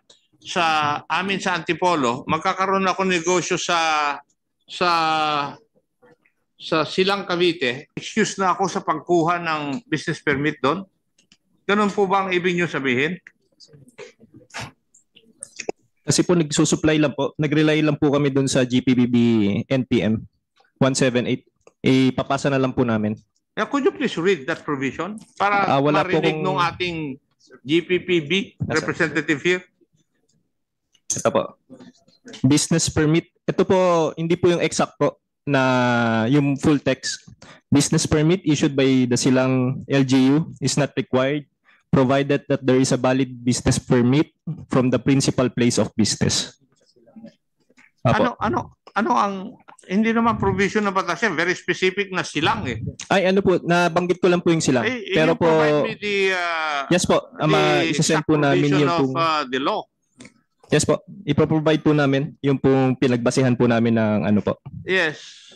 amin sa Antipolo, magkakaroon ako negosyo sa Silang Cavite, excuse na ako sa pagkuha ng business permit doon? Ganun po ba ang ibig nyo sabihin? Kasi po nagsusupply lang po, nag-rely lang po kami doon sa GPBB NPM 178. Papasa na lang po namin. Yeah, could you please read that provision para wala marinig po ng ating GPPB representative here? Ito po. Business permit. Ito po, hindi po yung exact po na yung full text. Business permit issued by the Silang LGU is not required provided that there is a valid business permit from the principal place of business. Apo. Ano ang hindi naman provision na batas yan, very specific na Silang eh. Ay ano po, nabanggit ko lang po yung Silang. Pero po yes po, isa-send po namin yung of the law. Yes po, ipoprovide po namin yung pong pinagbasihan po namin ng ano po. Yes.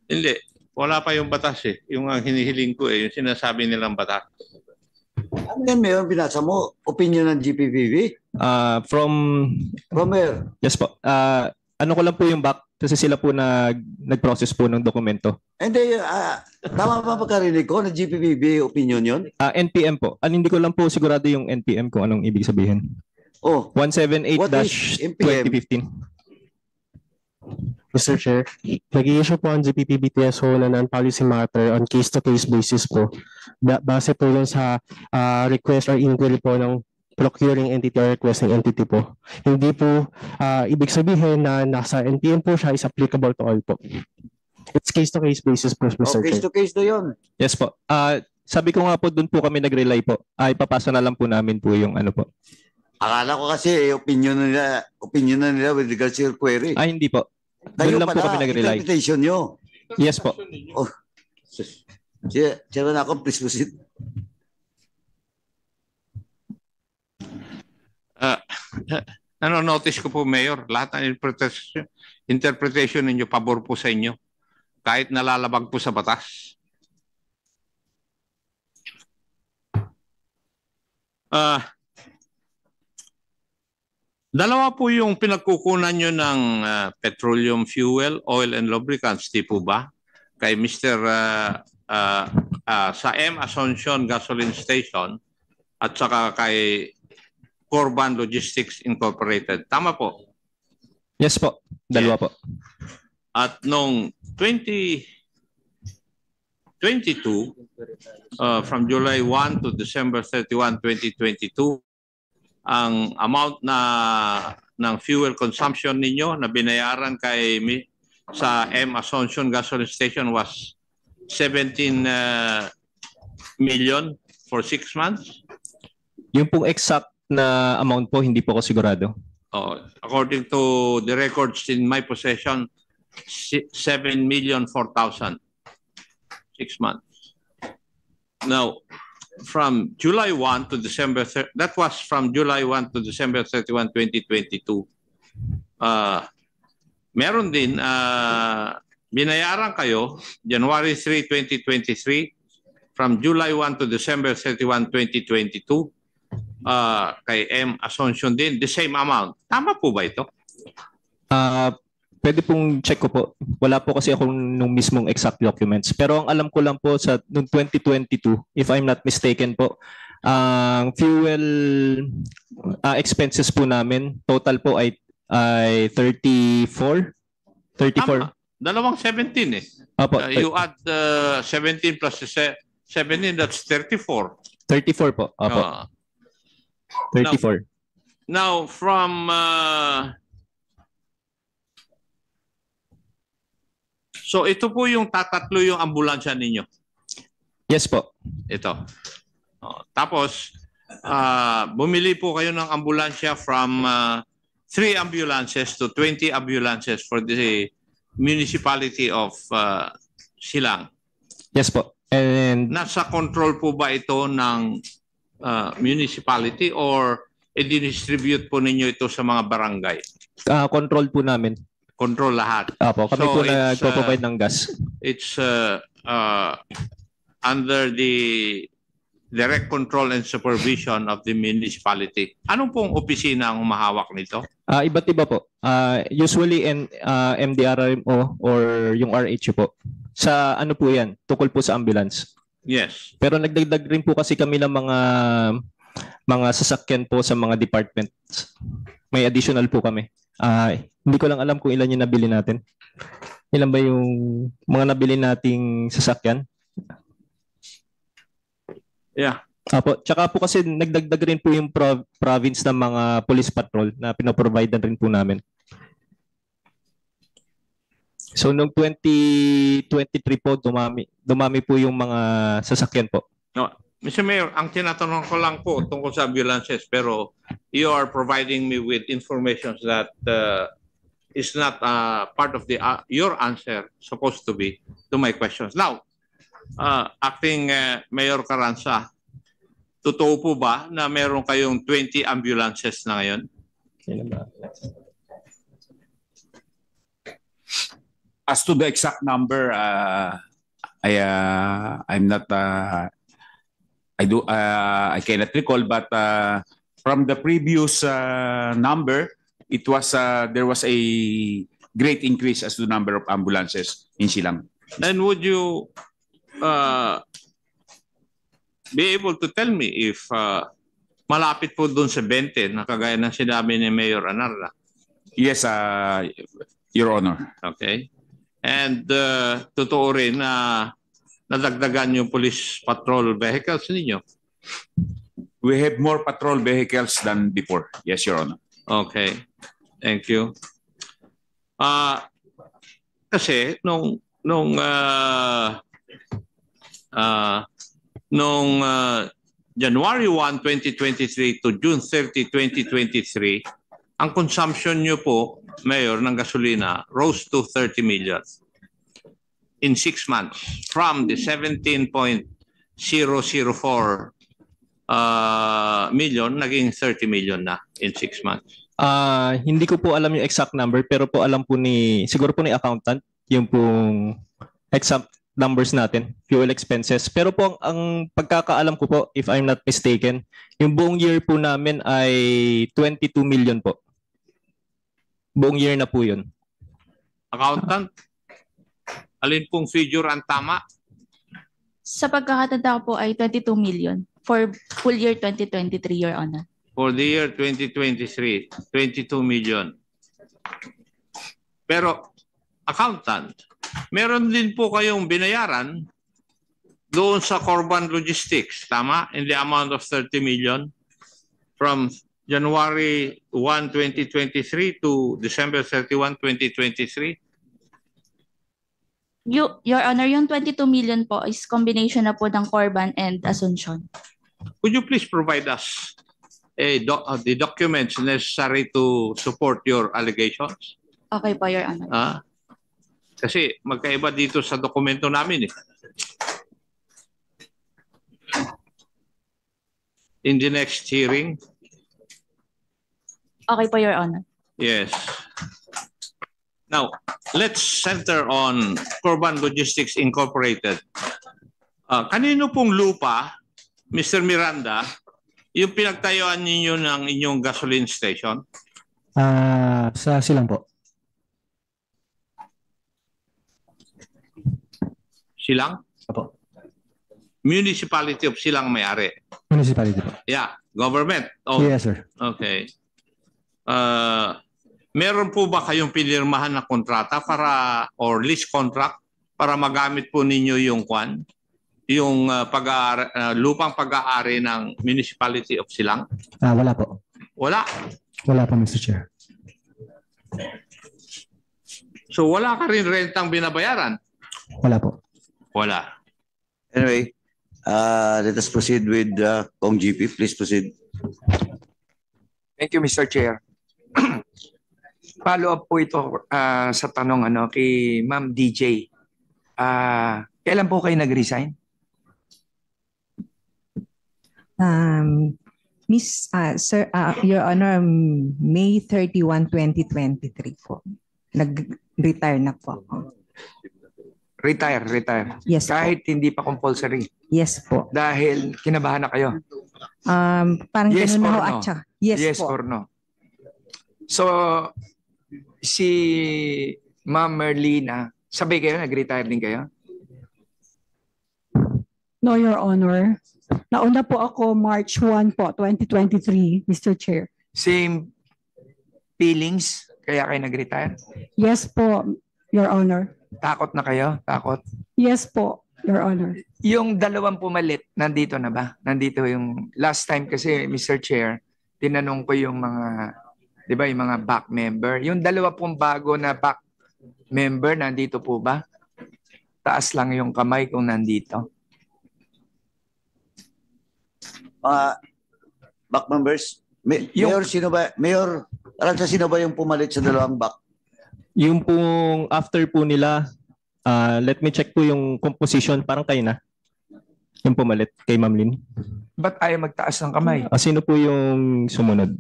Hindi, wala pa yung batas eh. Yung hinihiling ko eh, yung sinasabi nilang batas. Ano yan, Mayor, binasa mo? Opinion ng GPPB? From where? Yes po. Ano ko lang po yung back kasi sila po nag-process po ng dokumento. Hindi, tama ba pagkarinig ko na GPPB opinion yon? NPM po. Hindi ko lang po sigurado yung NPM kung anong ibig sabihin. Oh, 178-2015. Mr. Chair, nag-i-issue po ang GPPB TSO na non-policy matter on case-to-case basis po. Base po lang sa request or inquiry po ng procuring entity or requesting entity po. Hindi po ibig sabihin na nasa NPM po siya is applicable to all po. It's case-to-case basis po, Mr. Chair. Case-to-case na yun. Yes po. Sabi ko nga po, doon po kami nag-rely po. Ipapasa na lang po namin po yung ano po. Akala ko kasi opinion na nila with regards to your query. Hindi po. Kayo Doon lang po pala, kami nag-rely. interpretation nyo. Yes po. Oh. Chairman ako, please proceed. Notice ko po, Mayor, lahat ng interpretation ninyo, pabor po sa inyo. Kahit nalalabag po sa batas. Dalawa po yung pinagkukunan nyo ng petroleum fuel, oil and lubricants, di po ba? Kay Mr. Sa M. Asuncion Gasoline Station at saka kay Corban Logistics Incorporated. Tama po? Yes po. Dalawa po. At noong 2022, from July 1 to December 31, 2022, ang amount ng fuel consumption ninyo na binayaran sa M. Asuncion Gasoline Station was 17 million for 6 months? Yung pong exact na amount po, hindi po ako sigurado. According to the records in my possession, 7,004,000. 6 months. Now, from July 1 to December, that was from July 1 to December 31, 2022. Meron din, binayaran kayo, January 3, 2023, from July 1 to December 31, 2022, kay M. Asuncion din, the same amount. Tama po ba ito? Pwede pong check ko po. Wala po kasi akong nung mismong exact documents. Pero ang alam ko lang po sa noong 2022, if I'm not mistaken po, ang fuel expenses po namin, total po ay 34. Tama. Dalawang 17 eh. Opo, You add 17 plus 17, that's 34. 34 po. Opo. 34. Now, from... so ito po yung tatatlo yung ambulansya ninyo. Yes po. Ito. Tapos, bumili po kayo ng ambulansya from 3 ambulances to 20 ambulances for the municipality of Silang. Yes po. And Nasa control po ba ito ng municipality or i-distribute po ninyo ito sa mga barangay? control po namin. Control lahat. Apo, kami So po it's, nagpo-provide ng gas. It's under the direct control and supervision of the municipality. Anong pong opisina ang humahawak nito? Iba't iba po. Usually MDRMO or yung RH po. Sa ano po yan? Tukol po sa ambulance. Yes. Pero nagdagdag rin po kasi kami ng mga sasakyan po sa mga departments. May additional po kami. Hindi ko lang alam kung ilan yung nabili natin. Ilan ba yung mga nabili nating sasakyan? Yeah. Apo, tsaka po kasi nagdagdag rin po yung province ng mga police patrol na pinoprovide rin po namin. So noong 2023 po dumami po yung mga sasakyan po. No, Mr. Mayor, ang tinatanong ko lang po tungkol sa ambulances pero you are providing me with information that is not part of the your answer supposed to be to my questions. Now, Acting Mayor Carranza, totoo po ba na meron kayong 20 ambulances na ngayon? As to the exact number, I'm not. I cannot recall, but from the previous number, it was there was a great increase as to the number of ambulances in Silang. And would you be able to tell me if malapit po doon sa 20 na kagaya ng sinabi ni Mayor Anarla? Yes, Your Honor. Okay. And totoo rin na nadagdagan yung police patrol vehicles ninyo? We have more patrol vehicles than before. Yes, Your Honor. Okay. Thank you. Kasi nung January 1, 2023 to June 30, 2023, ang consumption nyo po, Mayor, ng gasolina rose to 30 million in 6 months from the 17.004 million naging 30 million na in 6 months. Hindi ko po alam yung exact number pero po alam po siguro po ni accountant yung pong exact numbers natin, fuel expenses. Pero po ang pagkakaalam ko po, if I'm not mistaken, yung buong year po namin ay 22 million po. Buong year na po yun. Accountant, alin pong figure ang tama? Sa pagkakatanda ko po ay 22 million for full year 2023, Your Honor. For the year 2023, 22 million. Pero, accountant, meron din po kayong binayaran doon sa Corban Logistics, tama? In the amount of 30 million from January 1, 2023 to December 31, 2023? Your Honor, yung 22 million po is combination na po ng Corban and Asuncion. Could you please provide us the documents necessary to support your allegations? Okay po, Your Honor. Kasi magkaiba dito sa dokumento namin eh. In the next hearing? Okay po, Your Honor. Yes. Now, let's center on Corban Logistics Incorporated. Kanino pong lupa, Mr. Miranda, yung pinagtayuan ninyo ng inyong gasoline station? Sa Silang po. Silang? Apo. Municipality of Silang may-ari. Municipality po. Yeah, government. Oh, Yes, sir. okay. Meron po ba kayong pinirmahan na kontrata para or lease contract para magamit po ninyo yung yung lupang pag-aari ng Municipality of Silang? Wala po. Wala. Wala po, Mr. Chair. So wala ka rin rentang binabayaran? Wala po. Wala. Anyway, let us proceed with Kong GP. Please proceed. Thank you, Mr. Chair. Follow up po ito sa tanong kay Ma'am DJ. Kailan po kayo nag-resign? Sir, Your Honor, May 31, 2023 po. Nag-retire na po ako. Retire. Yes Kahit hindi pa compulsory. Yes po. Dahil kinabahan na kayo. Parang Yes ganun na or ho no? at saka. Yes po. or no? So, si Ma'am Merlina, sabay kayo, nag-retire din kayo? No, Your Honor. Nauna po ako March 1 po, 2023, Mr. Chair. Same feelings, kaya kayo nag-retire? Yes po, Your Honor. Takot na kayo? Takot? Yes po, Your Honor. Yung dalawang pumalit, nandito na ba? Nandito yung last time kasi, Mr. Chair, tinanong ko yung mga, di ba, yung mga back member. Yung dalawa pong bago na back member, nandito po ba? Taas lang yung kamay kung nandito. Back members, Mayor, sino ba? Mayor, Aranza, sino ba yung pumalit sa dalawang back? Yung pong after po nila, let me check po yung composition, parang kayo na. Yung pumalit kay Ma'am Lynn. Ba't ayaw magtaas ng kamay? Sino po yung sumunod?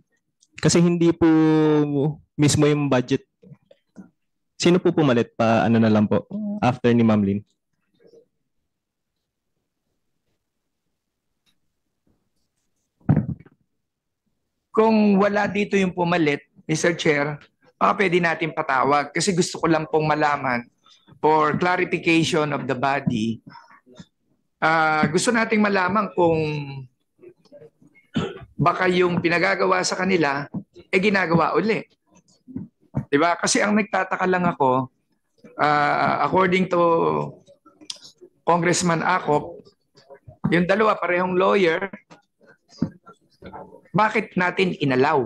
Kasi hindi po mismo yung budget. Sino po pumalit pa na lang po after ni Ma'am Lynn? Kung wala dito yung pumalit, Mr. Chair, pwede natin patawag kasi gusto ko lang pong malaman for clarification of the body. Gusto nating malaman kung baka yung pinagagawa sa kanila ginagawa uli. Diba? Kasi ang nagtataka lang ako, according to Congressman Acop, yung dalawa parehong lawyer, bakit natin inalaw?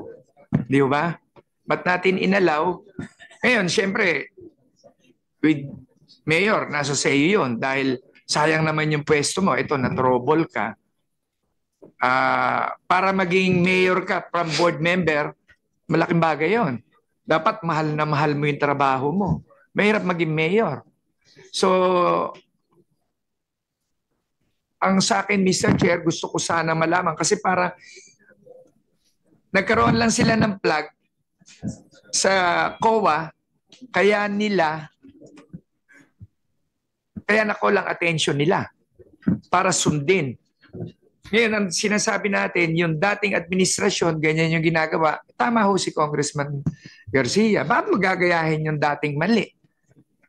Di ba? Ba't natin inalaw? Ngayon, syempre, with Mayor, nasa sa iyo yun dahil sayang naman yung pwesto mo. Ito, na-trouble ka. Para maging Mayor ka from board member, malaking bagay yun. Dapat mahal na mahal mo yung trabaho mo. Mahirap maging Mayor. So, ang sa akin, Mr. Chair, gusto ko sana malaman kasi para nagkaroon lang sila ng plug sa COA, kaya nakulang attention nila para sundin. Ngayon, ang sinasabi natin, yung dating administrasyon, ganyan yung ginagawa. Tama ho si Congressman Garcia. Bakit magagayahin yung dating mali?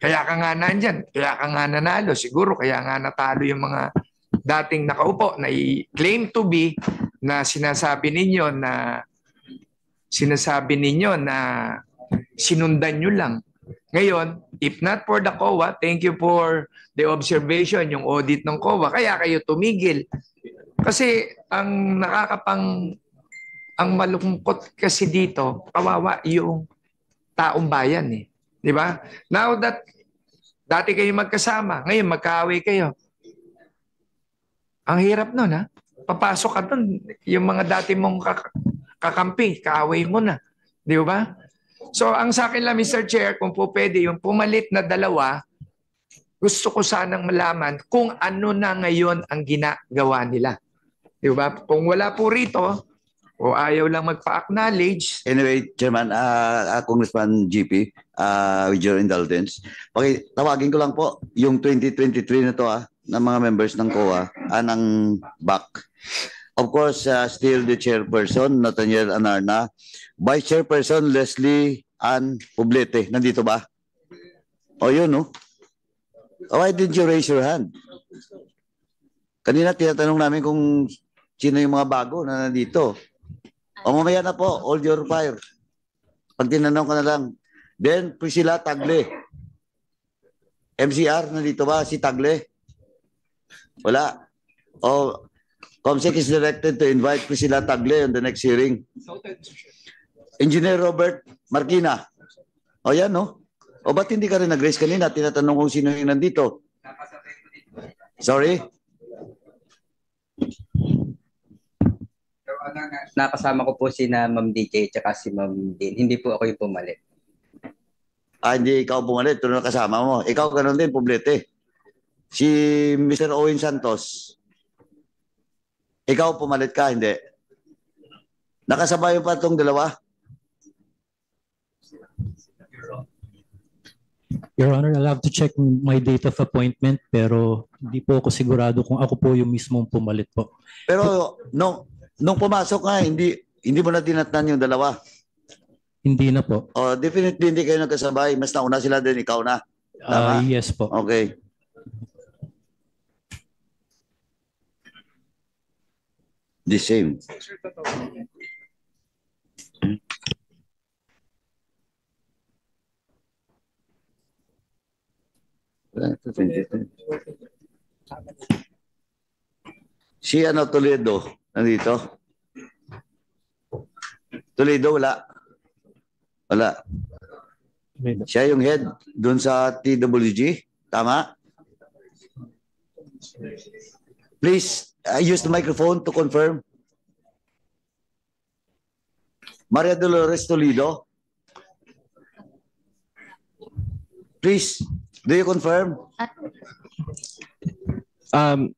Kaya ka nga nandyan, kaya ka nga nanalo. Siguro kaya nga natalo yung mga dating nakaupo na i-claim to be na sinasabi ninyo na sinundan nyo lang. Ngayon, if not for the COA, thank you for the observation, yung audit ng COA, kaya kayo tumigil. Kasi ang malungkot kasi dito, kawawa yung taong bayan eh. Di ba? Now that dati kayo magkasama, ngayon magkaaway kayo. Ang hirap nun ha. Papasok ka dun, yung mga dati mong kakampi, kaaway mo na. Di ba? So ang sa akin lang, Mr. Chair, kung po pwede, yung pumalit na dalawa, gusto ko sanang malaman kung ano na ngayon ang ginagawa nila. Di ba? Kung wala po rito, o ayaw lang magpa-acknowledge. Anyway, Chairman, Congressman GP, with your indulgence, tawagin ko lang po yung 2023 na to ng mga members ng COA, ng BAC. Of course, still the chairperson, Nathaniel Anarna. Vice Chairperson, Leslie Ann Poblete. Nandito ba? O yun, no? Why didn't you raise your hand? Kanina tinatanong namin kung sino yung mga bago na nandito. O mamaya na po, hold your fire. Pag tinanong ko na lang. Then, Priscilla Tagle. MCR, nandito ba si Tagle? Wala. O, COMSEC is directed to invite Priscilla Tagle on the next hearing. Engineer Robert Marquina. O yan, no? O ba't hindi ka rin nag-raise kanina? Tinatanong kung sino yung nandito. Sorry? Nakasama ko po si na Ma'am DJ at si Ma'am Din. Hindi po ako yung pumalit. Hindi ikaw pumalit. Ito na kasama mo. Ikaw ganun din, publete. Si Mr. Owen Santos. Ikaw pumalit ka, hindi. Nakasabay pa itong dalawa. Your Honor, I'll have to check my date of appointment pero hindi po ako sigurado kung ako po yung mismong pumalit po. Pero nung pumasok nga, hindi mo na dinatnan yung dalawa. Hindi na po. Oh, definitely hindi kayo nagkasabay. Mas nauna sila din, ikaw na. Tama? Yes po. Okay. The same. Si Toledo, nandito? Toledo, wala. Wala. Siya yung head dun sa TWG, tama? Please, use the microphone to confirm. Maria Dolores Toledo. Please, do you confirm?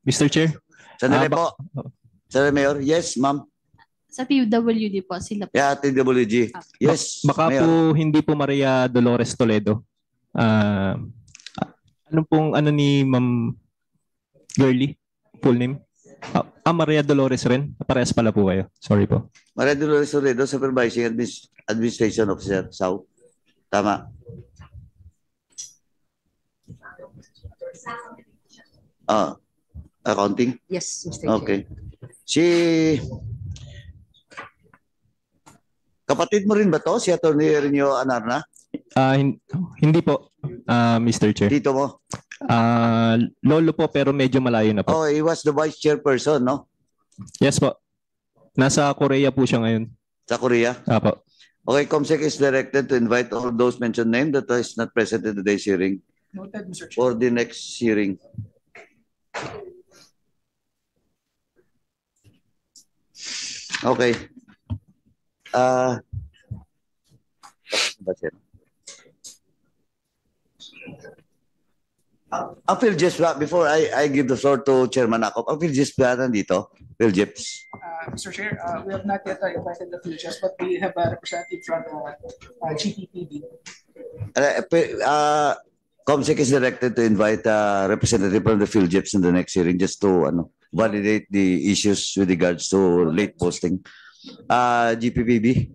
Mr. Chair. Sandali po. Sir Mayor, yes, ma'am. Sa PWD po sila po. Yeah, TWG. Yes, Baka Mayor. po hindi po Maria Dolores Toledo. Ano ni Ma'am Girly? Full name? Maria Dolores rin? Parehas pala po kayo. Sorry po. Maria Dolores Toledo, Supervising Administration Officer, South. Tama. Accounting? Yes, Mr. Chair. Okay. Si kapatid mo rin ba to? Si Atty. Ernio Anarna? Hindi po, Mr. Chair. Tito mo? Lolo po pero medyo malayo na po. Oh, he was the vice chairperson, no? Yes po. Nasa Korea po siya ngayon. Sa Korea? Apo. Okay, COMSEC is directed to invite all those mentioned named that is not present in today's hearing Noted, Mr. Chair. for the next hearing. Okay. Ang PhilJeps ba, before I give the floor to Chairman Akop, ang PhilJeps ba nandito? PhilJeps. Mr. Chair, we have not yet invited the futures, but we have a representative from GPPB. COMSEC is directed to invite a representative from the PhilJeps in the next hearing just to validate the issues with regards to late posting. GPPB.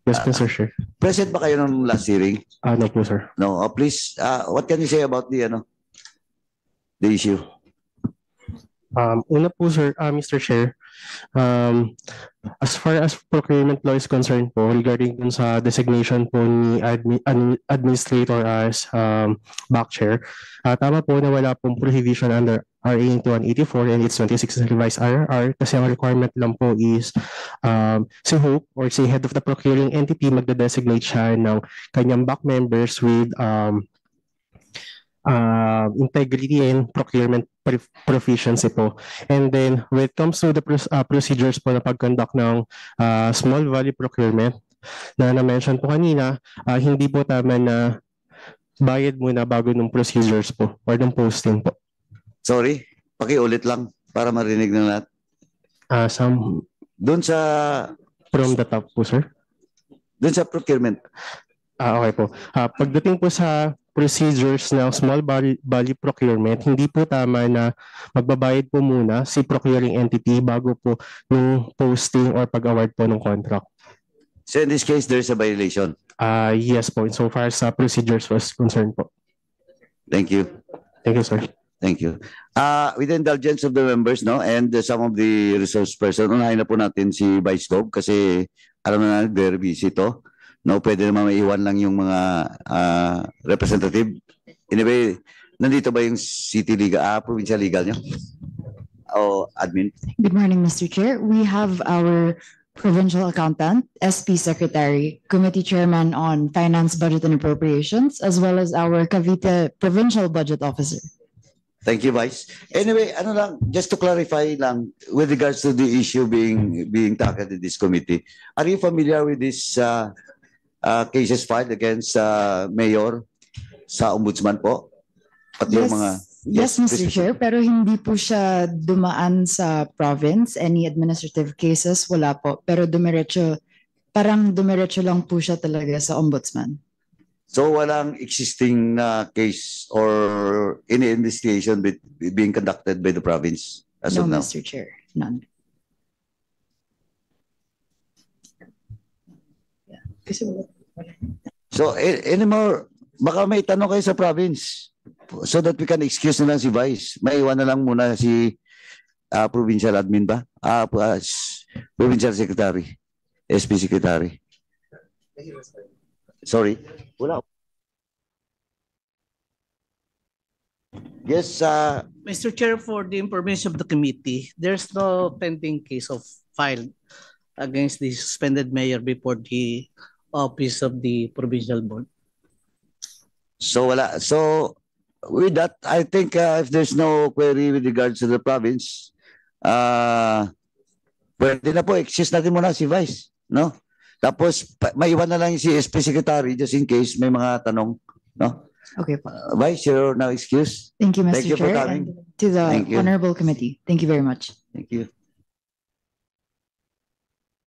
Yes, Mr. Chair. Present ba kayo nung last hearing? No po, sir. No. Please, what can you say about the issue? Una po, sir, Mr. Chair, as far as procurement law is concerned po, regarding dun sa designation po ni administrator as back chair, tama po na wala pong prohibition under RA 2184 and its 26 revised RRR kasi ang requirement lang po is si Hope or si head of the procuring entity magde-designate siya ng kanyang back members with integrity and procurement proficiency po. And then when it comes to the procedures po na pag-conduct ng small value procurement na na-mention po kanina, hindi po tama na bayad muna bago ng procedures po or ng posting po. Sorry, pakiulit lang para marinig ng lahat. Doon sa from the top po, sir. Doon sa procurement. Okay po. Pagdating po sa procedures ng small value procurement, hindi po tama na magbabayad po muna si procuring entity bago po ng posting or pag-award po ng contract. So in this case, there's a violation. Yes po, insofar as procedures was concerned po. Thank you. Thank you, sir. Thank you. With the indulgence of the members, no, and some of the resource person, unahin na po natin si Vice Gov kasi alam na very busy to. No, pwede naman maiwan lang yung mga representative. Anyway, nandito ba yung city legal, provincial legal nyo? O admin? Good morning, Mr. Chair. We have our provincial accountant, SP Secretary, Committee Chairman on Finance, Budget and Appropriations, as well as our Cavite Provincial Budget Officer. Thank you, Vice. Anyway, ano lang, just to clarify lang, with regards to the issue being tackled in this committee, are you familiar with this cases filed against Mayor sa Ombudsman po? Pati yung mga... Yes, Mr. Chair, pero hindi po siya dumaan sa province. Any administrative cases, wala po. Pero parang dumiretso lang po siya talaga sa ombudsman. So walang existing case or any investigation being conducted by the province as No, of now? Mr. Chair, none. So any more, baka may tanong kayo sa province so that we can excuse na lang si Vice. Maiwan na lang muna si provincial admin ba? Provincial secretary, SP secretary. Sorry. Wala. Yes, Mr. Chair, for the information of the committee, there's no pending case of filed against the suspended mayor before the office of the provincial board. So wala. So with that, I think if there's no query with regards to the province, pwede na po, excuse natin muna si Vice, no? Tapos maiwan na lang si SP Secretary just in case may mga tanong, no? Okay po. Vice, you're now excused. Thank you, Mr. Thank you for Chair, coming. and to the Thank you. Honorable Committee. Thank you very much. Thank you.